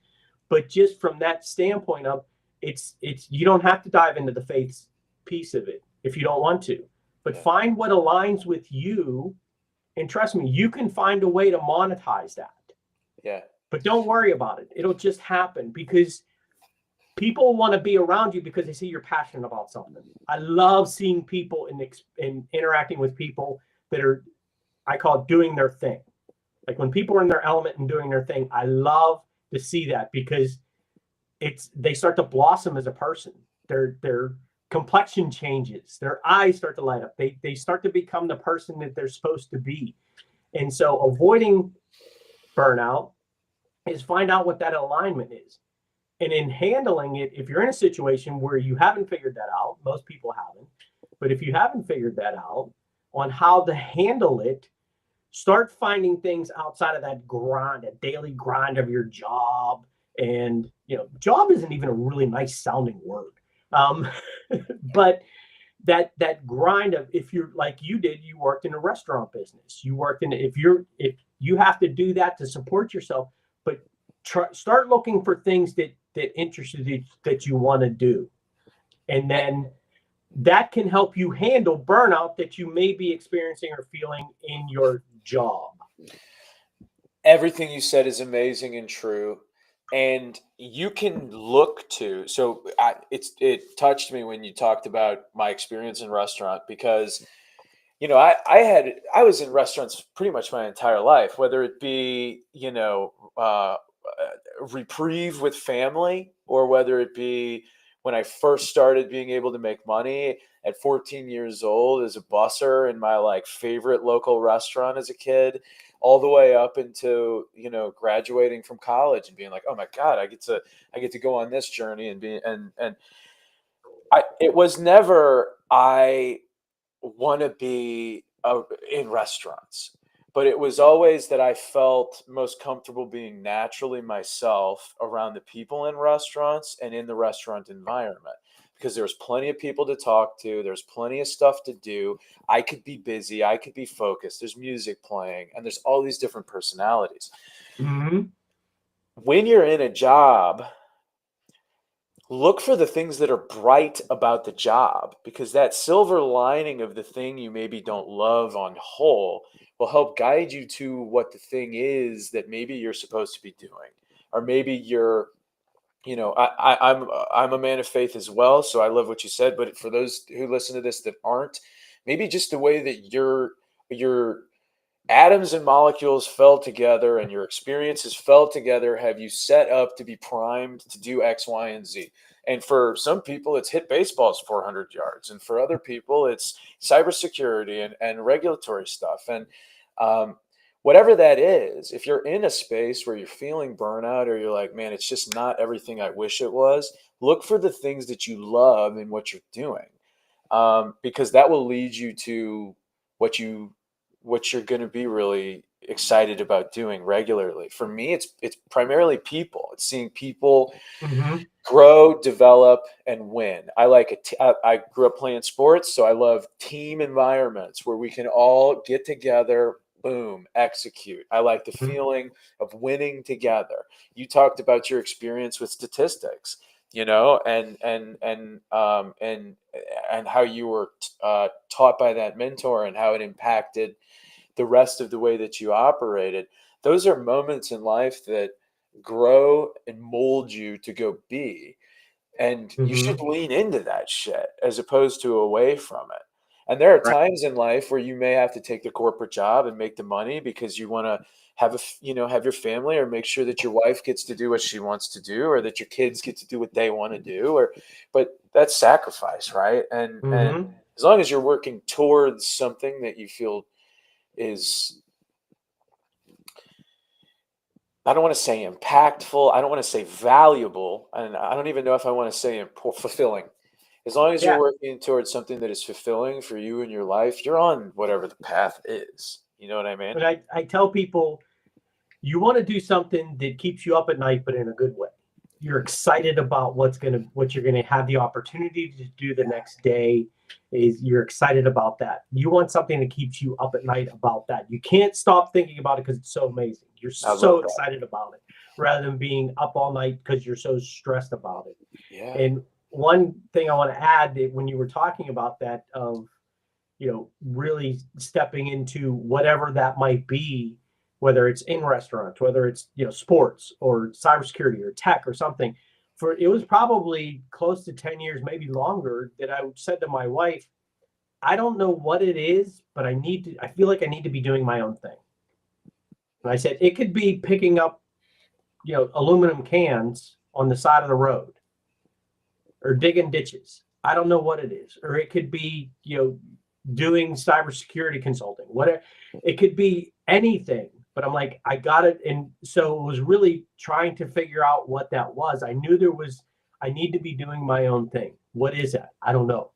but just from that standpoint of it's you don't have to dive into the faith piece of it if you don't want to, but find what aligns with you, and trust me, you can find a way to monetize that. But don't worry about it. It'll just happen because people want to be around you because they see you're passionate about something. I love seeing people and interacting with people that are, I call it doing their thing. Like when people are in their element and doing their thing, I love to see that because they start to blossom as a person. Their complexion changes. Their eyes start to light up. They start to become the person that they're supposed to be. And so avoiding burnout is find out what that alignment is. And in handling it, if you're in a situation where you haven't figured that out, most people haven't, but if you haven't figured that out on how to handle it, start finding things outside of that grind, a daily grind of your job. And, job isn't even a really nice sounding word. But that grind of, if you're like you did, you worked in a restaurant business, you worked in, if you have to do that to support yourself, but start looking for things that interest you, that you want to do, and then that can help you handle burnout that you may be experiencing or feeling in your job. Everything you said is amazing and true. And you can look to, so it touched me when you talked about my experience in restaurant, because I was in restaurants pretty much my entire life, whether it be, reprieve with family, or whether it be when I first started being able to make money at 14 years old as a busser in my like favorite local restaurant as a kid, all the way up into, graduating from college and being like, oh my God, I get to go on this journey and be, and it was never, I want to be in restaurants, but it was always that I felt most comfortable being naturally myself around the people in restaurants and in the restaurant environment, because there's plenty of people to talk to, there's plenty of stuff to do. I could be busy, I could be focused, there's music playing, and there's all these different personalities. Mm-hmm. When you're in a job, look for the things that are bright about the job, because that silver lining of the thing you maybe don't love on whole will help guide you to what the thing is that maybe you're supposed to be doing. Or maybe you're, I'm a man of faith as well, so I love what you said. But for those who listen to this that aren't, maybe just the way that your atoms and molecules fell together and your experiences fell together have you set up to be primed to do X, Y, and Z. And for some people, it's hit baseballs 400 yards. And for other people, it's cybersecurity and regulatory stuff. And um, whatever that is, if you're in a space where you're feeling burnout, or you're like, man, it's just not everything I wish it was, look for the things that you love in what you're doing, because that will lead you to what you're going to be really excited about doing regularly. For me, it's primarily people. It's seeing people Mm-hmm. grow, develop, and win. I grew up playing sports, so I love team environments where we can all get together, boom, execute. I like the feeling of winning together. You talked about your experience with statistics, and how you were taught by that mentor and how it impacted the rest of the way that you operated. Those are moments in life that grow and mold you to go be. And you should Mm-hmm. lean into that shit as opposed to away from it. And there are Right. times in life where you may have to take the corporate job and make the money because you want to have your family, or make sure that your wife gets to do what she wants to do, or that your kids get to do what they want to do, but that's sacrifice, right? And Mm-hmm. as long as you're working towards something that you feel is, I don't want to say impactful, I don't want to say valuable, and I don't even know if I want to say fulfilling. As long as you're Yeah. working towards something that is fulfilling for you in your life, you're on whatever the path is. You know what I mean? But I tell people, you want to do something that keeps you up at night, but in a good way. You're excited about what you're gonna have the opportunity to do the next day. Is you're excited about that. You want something that keeps you up at night about that. You can't stop thinking about it because it's so amazing. You're I love so that. excited about it, rather than being up all night because you're so stressed about it. Yeah. And one thing I want to add, that when you were talking about that, of really stepping into whatever that might be, whether it's in restaurants, whether it's, sports or cybersecurity or tech or something. For it was probably close to 10 years, maybe longer, that I said to my wife, I don't know what it is, but I feel like I need to be doing my own thing. And I said, it could be picking up, aluminum cans on the side of the road, or digging ditches. I don't know what it is. Or it could be, doing cybersecurity consulting. Whatever. It could be anything. But I'm like, I got it. And so it was really trying to figure out what that was. I knew I need to be doing my own thing. What is that? I don't know.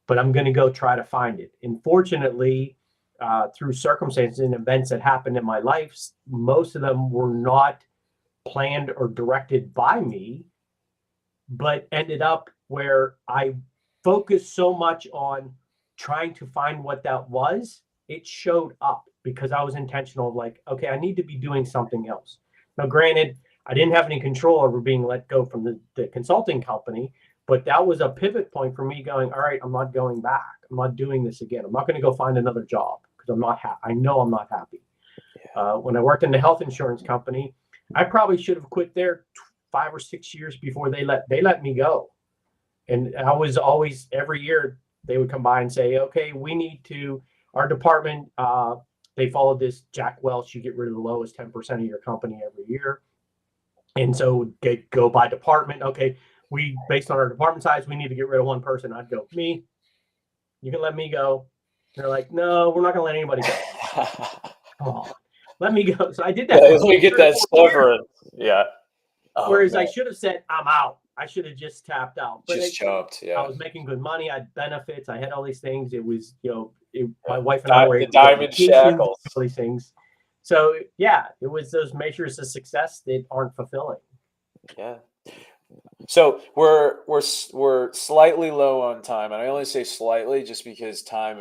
But I'm going to go try to find it. And fortunately, through circumstances and events that happened in my life, most of them were not planned or directed by me, but ended up where I focused so much on trying to find what that was, it showed up because I was intentional of like, okay, I need to be doing something else. Now, granted, I didn't have any control over being let go from the consulting company, but that was a pivot point for me going, all right, I'm not going back. I'm not doing this again. I'm not going to go find another job because I'm not I know I'm not happy. When I worked in the health insurance company, I probably should have quit there 5 or 6 years before they let me go. And I was always, every year they would come by and say, okay, we need to, our department, they followed this Jack Welch, you get rid of the lowest 10% of your company every year. And so go by department. Okay, based on our department size, we need to get rid of one person. I'd go, me, you can let me go. And they're like, no, we're not going to let anybody go. Come on, let me go. So I did that. Let me get that severance. Yeah. Oh, whereas man. I should have said, I'm out. I should have just tapped out. But just jumped, yeah. I was making good money. I had benefits. I had all these things. It was, my wife and I were able to diamond shackles, all these things. So yeah, it was those measures of success that aren't fulfilling. Yeah. So we're slightly low on time, and I only say slightly just because time.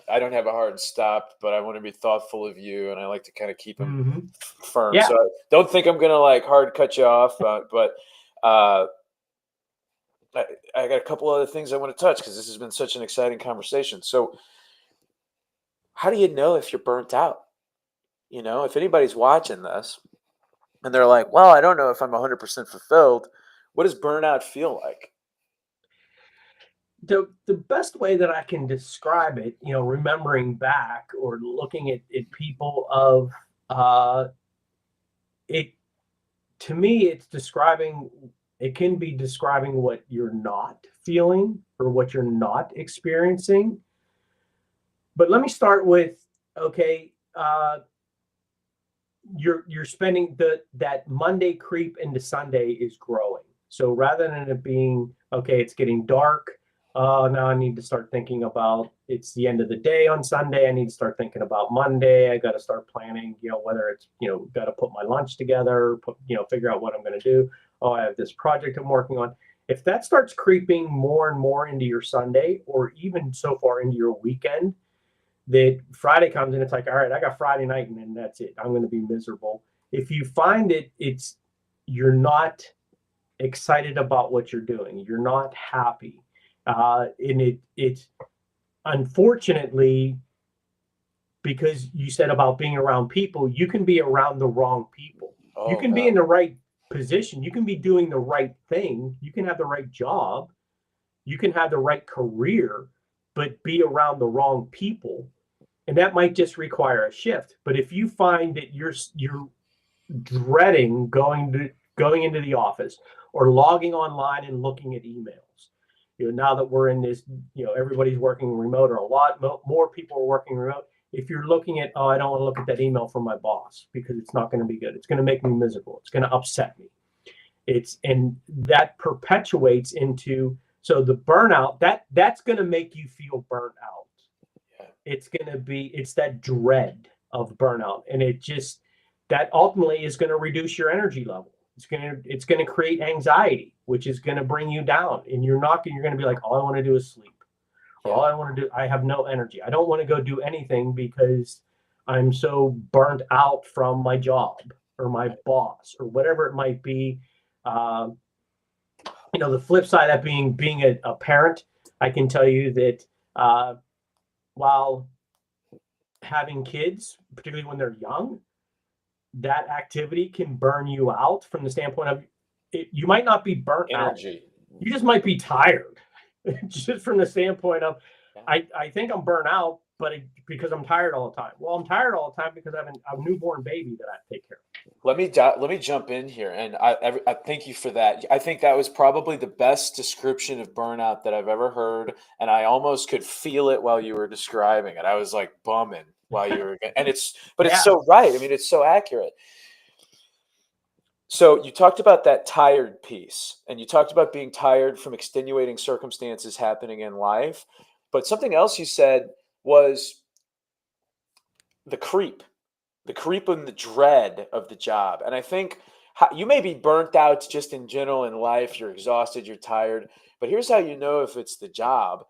I don't have a hard stop, but I want to be thoughtful of you, and I like to kind of keep them firm. Yeah. So I don't think I'm gonna like hard cut you off, but I got a couple other things I want to touch because this has been such an exciting conversation. So, how do you know if you're burnt out? If anybody's watching this and they're like, well, I don't know if I'm 100% fulfilled. What does burnout feel like? The best way that I can describe it, remembering back or looking at people of it, to me, it can be describing what you're not feeling or what you're not experiencing. But let me start with, okay, you're spending that Monday creep into Sunday is growing. So rather than it being, okay, it's getting dark, now I need to start thinking about, it's the end of the day on Sunday. I need to start thinking about Monday. I got to start planning, whether it's, got to put my lunch together, figure out what I'm going to do. Oh, I have this project I'm working on. If that starts creeping more and more into your Sunday, or even so far into your weekend, that Friday comes and it's like, all right, I got Friday night and then that's it. I'm going to be miserable. If you find you're not excited about what you're doing, you're not happy. And it's unfortunately, because you said about being around people, you can be around the wrong people. You can be in the right position. You can be doing the right thing. You can have the right job. You can have the right career, but be around the wrong people. And that might just require a shift. But if you find that you're dreading going into the office or logging online and looking at emails, now that we're in this, everybody's working remote, or a lot more people are working remote. If you're looking at, I don't want to look at that email from my boss because it's not going to be good. It's going to make me miserable. It's going to upset me. And that perpetuates into, so the burnout, that's going to make you feel burnt out. It's that dread of burnout. And that ultimately is going to reduce your energy level. It's going to create anxiety, which is going to bring you down. And you're going to be like, all I want to do is sleep. Or all I want to do, I have no energy. I don't want to go do anything because I'm so burnt out from my job or my boss or whatever it might be. The flip side of that being a parent, I can tell you that while having kids, particularly when they're young, that activity can burn you out from the standpoint of you might not be burnt energy. Out. You just might be tired. Just from the standpoint of, I think I'm burnt out, but because I'm tired all the time. Well, I'm tired all the time because I have a newborn baby that I have to take care of. Let me jump in here, and I thank you for that. I think that was probably the best description of burnout that I've ever heard, and I almost could feel it while you were describing it. I was like bumming while you were, and it's so right. I mean, it's so accurate. So you talked about that tired piece, and you talked about being tired from extenuating circumstances happening in life. But something else you said was the creep and the dread of the job. And I think you may be burnt out just in general in life. You're exhausted, you're tired. But here's how you know if it's the job.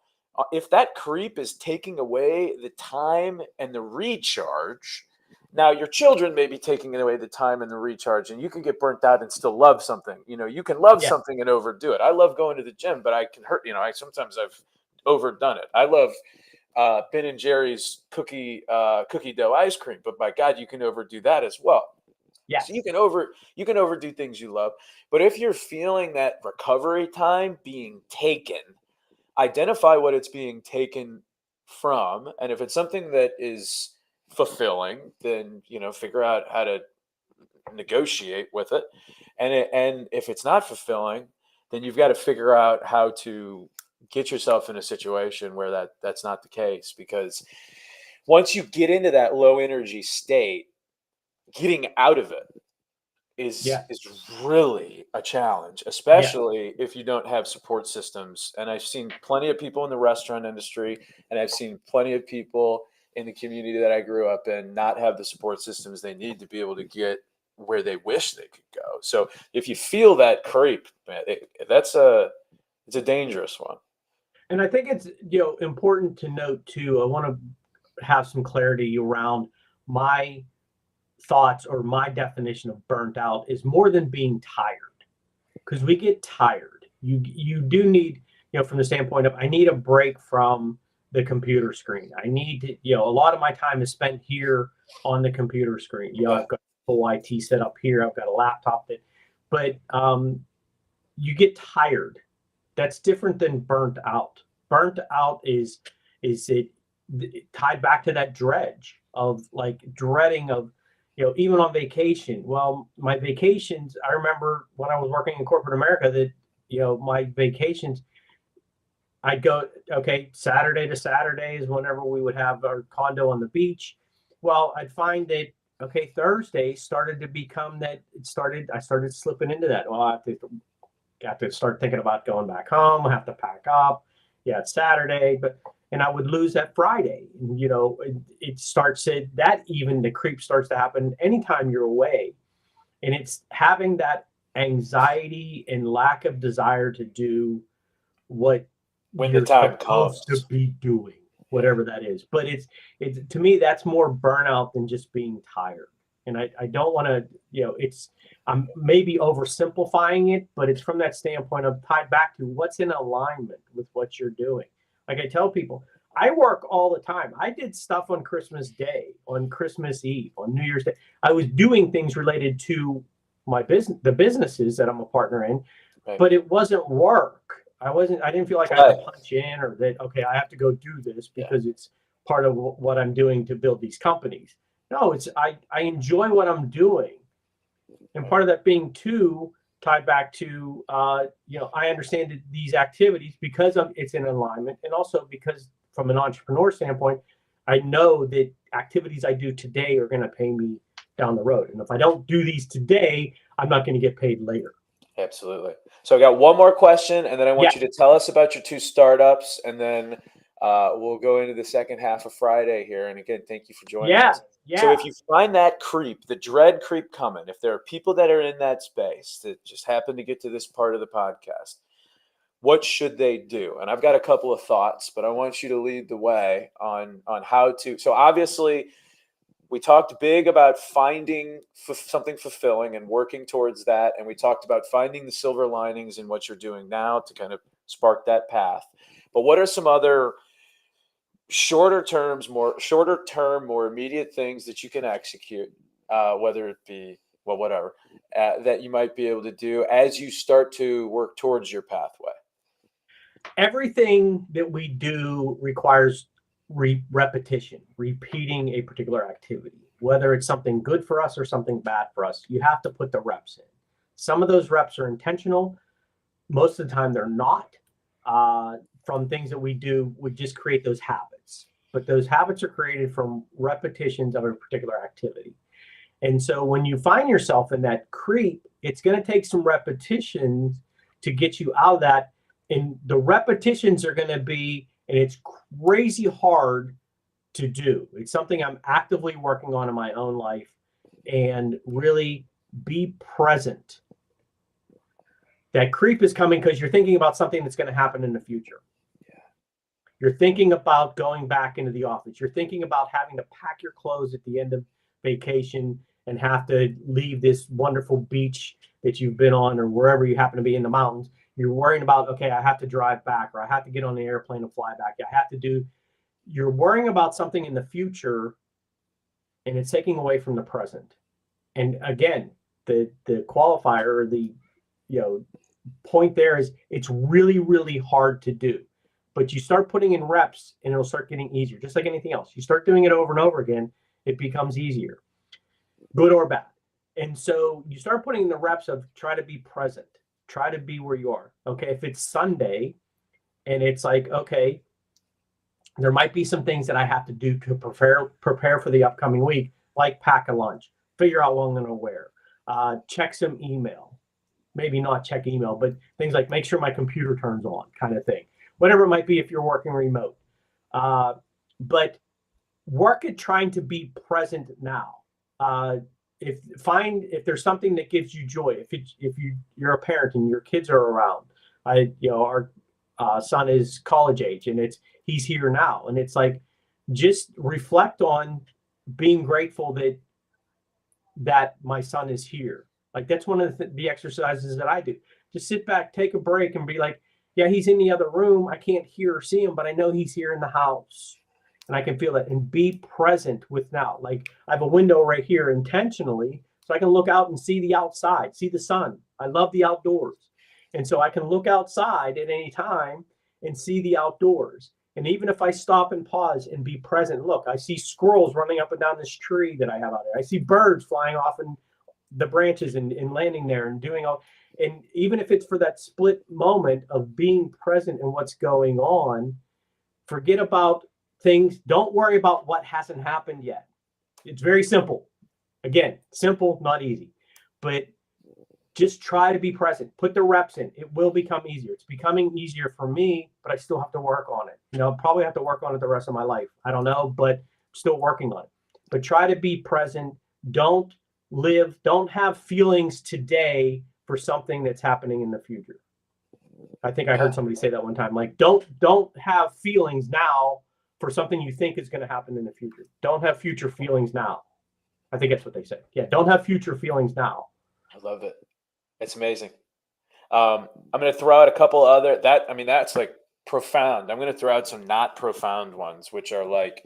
If that creep is taking away the time and the recharge, now your children may be taking away the time and the recharge, and you can get burnt out and still love something. You can love Yeah. something and overdo it. I love going to the gym, but I can hurt. Sometimes I've overdone it. I love Ben and Jerry's cookie dough ice cream, but by God, you can overdo that as well. So Yes. you can overdo things you love, but if you're feeling that recovery time being taken, identify what it's being taken from, and if it's something that is fulfilling, then figure out how to negotiate with it. And if it's not fulfilling, then you've got to figure out how to get yourself in a situation where that's not the case, because once you get into that low energy state, getting out of it Yeah. is really a challenge, Yeah. especially if you don't have support systems. And I've seen plenty of people in the restaurant industry, and I've seen plenty of people in the community that I grew up in not have the support systems they need to be able to get where they wish they could go. So if you feel that creep, man, it's a dangerous one. And I think it's important to note too. I want to have some clarity around my thoughts, or my definition of burnt out is more than being tired, because we get tired. You do need, from the standpoint of, I need a break from the computer screen. I need to, a lot of my time is spent here on the computer screen. Yeah. I've got full IT set up here. I've got a laptop but you get tired. That's different than burnt out. Burnt out is it tied back to that dredge of like dreading of, even on vacation. Well, my vacations, I remember when I was working in corporate America that, my vacations, I'd go, okay, Saturday to Saturdays, whenever we would have our condo on the beach. Well, I'd find that, okay, Thursday started to become that I started slipping into that. Well, I have to start thinking about going back home. I have to pack up. Yeah, it's Saturday, and I would lose that Friday. And, it starts that even the creep starts to happen anytime you're away. And it's having that anxiety and lack of desire to do what When the you're time supposed to comes. be doing, whatever that is. But it's to me, that's more burnout than just being tired. And I don't want to, I'm maybe oversimplifying it, but it's from that standpoint of tied back to what's in alignment with what you're doing. Like I tell people, I work all the time. I did stuff on Christmas Day, on Christmas Eve, on New Year's Day. I was doing things related to my business, the businesses that I'm a partner in, Right. but it wasn't work. I didn't feel like I had to punch in, or that, okay, I have to go do this because it's part of what I'm doing to build these companies. No, I enjoy what I'm doing. And part of that being too tied back to, I understand that these activities, because it's in alignment, and also because from an entrepreneur standpoint, I know that activities I do today are going to pay me down the road. And if I don't do these today, I'm not going to get paid later. Absolutely. So I got one more question, and then I want Yeah. you to tell us about your two startups, and then we'll go into the second half of Friday here. And again, thank you for joining Yeah. us. So Yeah. if you find that creep, the dread creep coming, if there are people that are in that space that just happen to get to this part of the podcast, what should they do? And I've got a couple of thoughts, but I want you to lead the way on how to. So obviously, we talked big about finding something fulfilling and working towards that. And we talked about finding the silver linings in what you're doing now to kind of spark that path. But what are some other shorter term, more immediate things that you can execute, whether it be, well, whatever, that you might be able to do as you start to work towards your pathway? Everything that we do requires repetition, repeating a particular activity, whether it's something good for us or something bad for us. You have to put the reps in. Some of those reps are intentional. Most of the time, they're not. From things that we do, we just create those habits. But those habits are created from repetitions of a particular activity. And so when you find yourself in that creep, it's going to take some repetitions to get you out of that. And the repetitions are going to be, and it's crazy hard to do. It's something I'm actively working on in my own life, and really be present. That creep is coming because you're thinking about something that's going to happen in the future. You're thinking about going back into the office. You're thinking about having to pack your clothes at the end of vacation and have to leave this wonderful beach that you've been on or wherever you happen to be in the mountains. You're worrying about, okay, I have to drive back, or I have to get on the airplane and fly back. I have to do, you're worrying about something in the future, and it's taking away from the present. And again, the qualifier, or the, point there is, it's really, really hard to do. But you start putting in reps and it'll start getting easier, just like anything else. You start doing it over and over again, it becomes easier, good or bad. And so you start putting in the reps of try to be present, try to be where you are. Okay, if it's Sunday and it's like, okay, there might be some things that I have to do to prepare for the upcoming week, like pack a lunch, figure out what I'm going to wear, check some email, maybe not check email, but things like make sure my computer turns on, kind of thing. Whatever it might be if you're working remote. But work at trying to be present now. If there's something that gives you joy, if you're a parent and your kids are around, our son is college age and he's here now, and it's like, just reflect on being grateful that my son is here. Like, that's one of the exercises that I do. Just sit back, take a break, and be like, yeah, he's in the other room. I can't hear or see him, but I know he's here in the house. And I can feel it, and be present with now. Like, I have a window right here intentionally, so I can look out and see the outside, see the sun. I love the outdoors. And so I can look outside at any time and see the outdoors. And even if I stop and pause and be present, look, I see squirrels running up and down this tree that I have out there. I see birds flying off in the branches and landing there and doing all. And even if it's for that split moment of being present in what's going on, forget about things. Don't worry about what hasn't happened yet. It's very simple. Again, simple, not easy. But just try to be present. Put the reps in. It will become easier. It's becoming easier for me, but I still have to work on it. Probably have to work on it the rest of my life. I don't know, but still working on it. But try to be present. Don't have feelings today for something that's happening in the future. I think I heard somebody say that one time. Like, don't have feelings now for something you think is going to happen in the future. Don't have future feelings now. I think that's what they say. Yeah, don't have future feelings now. I love it. It's amazing. I'm going to throw out a couple other that's like profound. I'm going to throw out some not profound ones, which are like,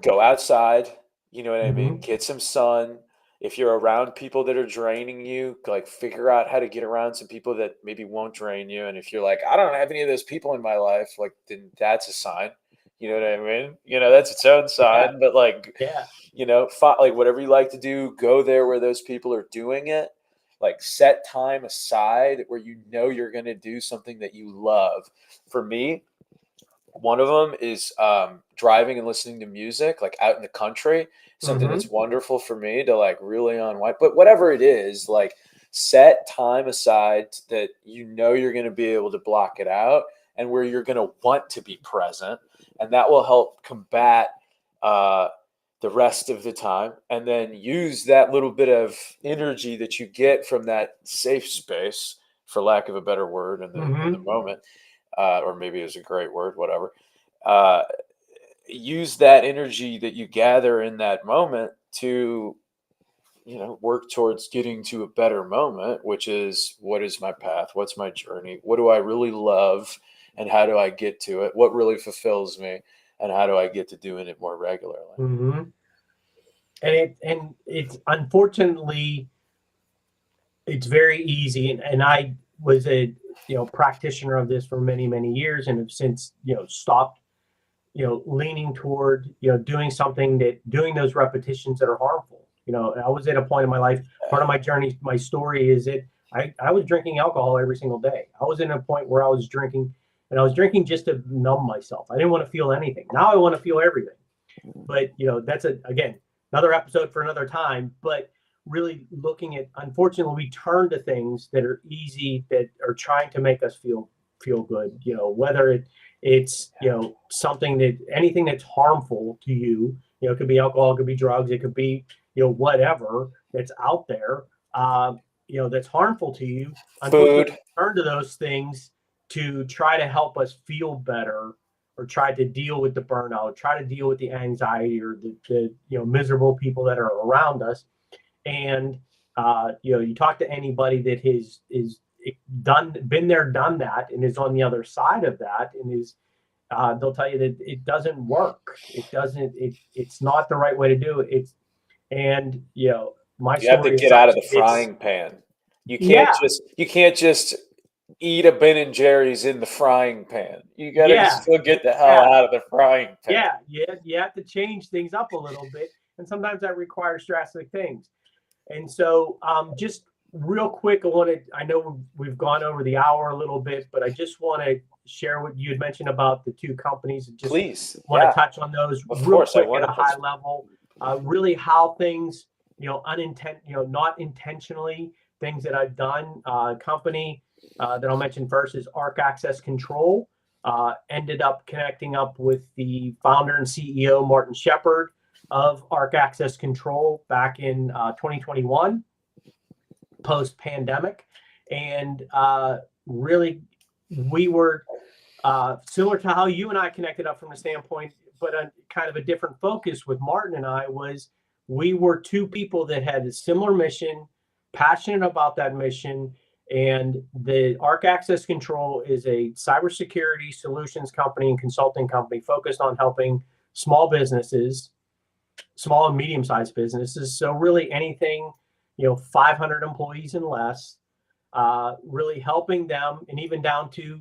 go outside. You know what I mean? Get some sun. If you're around people that are draining you, like, figure out how to get around some people that maybe won't drain you. And if you're like, I don't have any of those people in my life, like, then that's a sign. You know what I mean? That's its own sign. But like, like, whatever you like to do, go there where those people are doing it. Like, set time aside where you're going to do something that you love. For me, one of them is driving and listening to music, like out in the country, something that's wonderful for me to like really unwind. But whatever it is, like, set time aside that you're going to be able to block it out and where you're going to want to be present. And that will help combat the rest of the time. And then use that little bit of energy that you get from that safe space, for lack of a better word, in the moment. Or maybe it's a great word, whatever. Use that energy that you gather in that moment to, work towards getting to a better moment, which is, what is my path? What's my journey? What do I really love? And how do I get to it? What really fulfills me? And how do I get to doing it more regularly? And it's unfortunately, it's very easy. And I was a practitioner of this for many, many years, and have since stopped leaning toward doing those repetitions that are harmful. I was at a point in my life, part of my journey, my story is that I was drinking alcohol every single day. I was in a point where I was drinking, and I was drinking just to numb myself. I didn't want to feel anything. Now I want to feel everything. But that's again another episode for another time. But really looking at, unfortunately, we turn to things that are easy, that are trying to make us feel good, whether it's something anything that's harmful to you, it could be alcohol, it could be drugs, it could be whatever that's out there. that's harmful to you, unfortunately, Food. turn to those things to try to help us feel better, or try to deal with the burnout, try to deal with the anxiety, or the miserable people that are around us. And you talk to anybody that is been there, done that, and is on the other side of that, and is they'll tell you that it doesn't work. It's not the right way to do it. And my You have to story is get out of such, the it's, frying pan. yeah, You can't just eat a Ben and Jerry's in the frying pan. You got to yeah, still get the hell yeah, out of the frying pan. yeah, yeah. You have to change things up a little bit, and sometimes that requires drastic things. And so, just real quick, I know we've gone over the hour a little bit, but I just want to share what you had mentioned about the two companies. Just Please, want to yeah, touch on those of real course. I quick want at a to touch. high level. Really how things, not intentionally, things that I've done. Company that I'll mention first is Arc Access Control. Ended up connecting up with the founder and CEO, Martin Shepard, of Arc Access Control back in 2021, post-pandemic. And really, we were similar to how you and I connected up from the standpoint, but a kind of a different focus with Martin and I was, we were two people that had a similar mission, passionate about that mission. And the Arc Access Control is a cybersecurity solutions company and consulting company focused on helping small businesses, small and medium-sized businesses. So really anything, 500 employees and less, really helping them, and even down to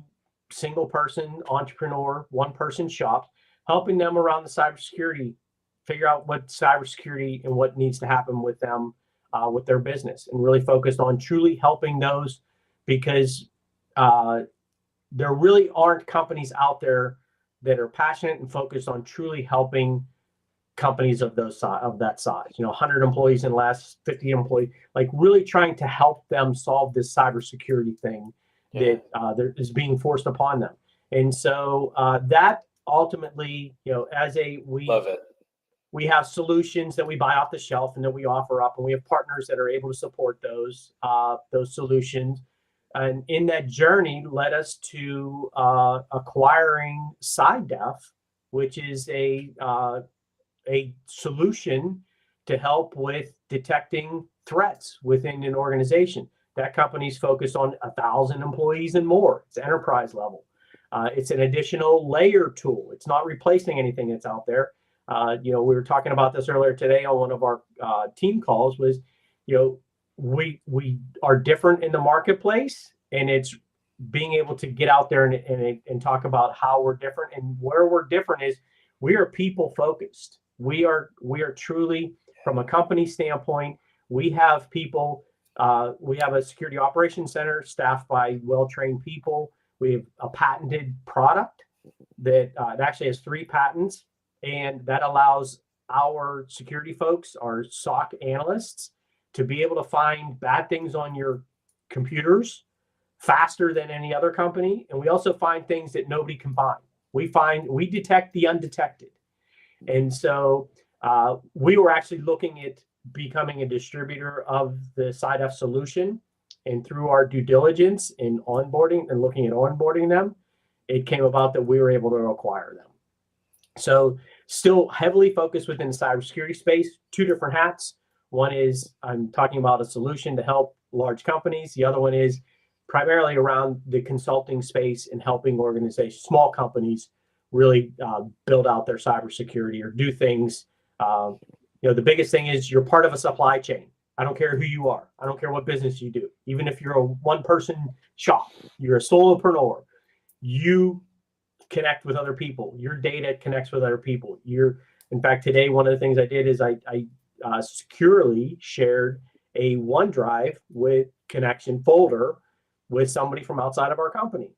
single person entrepreneur, one person shop, helping them around the cybersecurity, figure out what cybersecurity and what needs to happen with them, with their business, and really focused on truly helping those, because there really aren't companies out there that are passionate and focused on truly helping companies of that size, 100 employees and less, 50 employees, like really trying to help them solve this cybersecurity thing that is being forced upon them. And so that ultimately, Love it. we have solutions that we buy off the shelf and that we offer up, and we have partners that are able to support those solutions. And in that journey led us to acquiring SciDef, which is a solution to help with detecting threats within an organization. That company's focused on 1,000 employees and more. It's enterprise level. It's an additional layer tool. It's not replacing anything that's out there. We were talking about this earlier today on one of our team calls. Was, we are different in the marketplace, and it's being able to get out there and talk about how we're different. And where we're different is we are people focused. We are truly, from a company standpoint, we have people. We have a security operations center staffed by well-trained people. We have a patented product that it actually has 3 patents, and that allows our security folks, our SOC analysts, to be able to find bad things on your computers faster than any other company. And we also find things that nobody can find. We detect the undetected. And so we were actually looking at becoming a distributor of the SciDef solution. And through our due diligence in onboarding and looking at onboarding them, it came about that we were able to acquire them. So still heavily focused within the cybersecurity space, 2 different hats. One is I'm talking about a solution to help large companies. The other one is primarily around the consulting space and helping organizations, small companies, really build out their cybersecurity or do things. The biggest thing is you're part of a supply chain. I don't care who you are. I don't care what business you do. Even if you're a one-person shop, you're a solopreneur, you connect with other people. Your data connects with other people. In fact, today, one of the things I did is I securely shared a OneDrive with connection folder with somebody from outside of our company,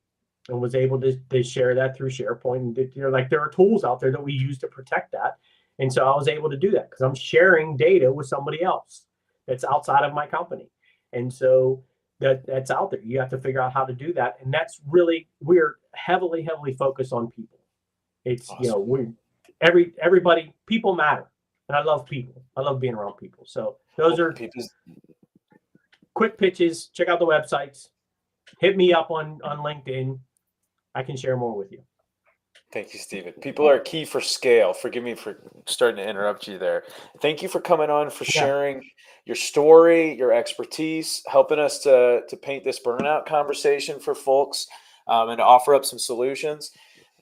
and was able to share that through SharePoint. And there are tools out there that we use to protect that. And so I was able to do that because I'm sharing data with somebody else that's outside of my company. And so that's out there. You have to figure out how to do that. And that's really, we're heavily focused on people. It's, awesome. Everybody, people matter. And I love people. I love being around people. So those are quick pitches. Check out the websites. Hit me up on LinkedIn. I can share more with you. Thank you, Stephen. People are key for scale. Forgive me for starting to interrupt you there. Thank you for coming on, for sharing your story, your expertise, helping us to paint this burnout conversation for folks, and to offer up some solutions.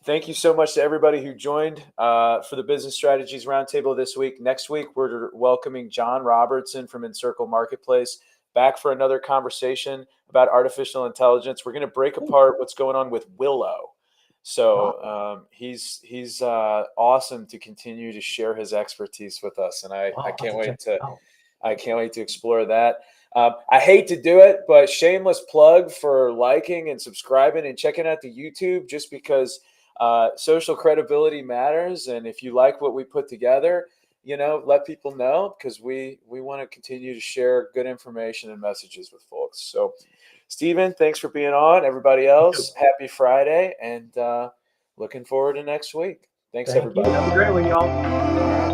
Thank you so much to everybody who joined for the Business Strategies Roundtable this week. Next week, we're welcoming John Robertson from Encircle Marketplace back for another conversation about artificial intelligence. We're going to break apart what's going on with Willow. So he's awesome to continue to share his expertise with us, and I can't wait to explore that. I hate to do it, but shameless plug for liking and subscribing and checking out the YouTube, just because social credibility matters. And if you like what we put together, let people know, because we want to continue to share good information and messages with folks. So, Stephen, thanks for being on. Everybody else, happy Friday, and looking forward to next week. Thanks, everybody. Have a great one, y'all.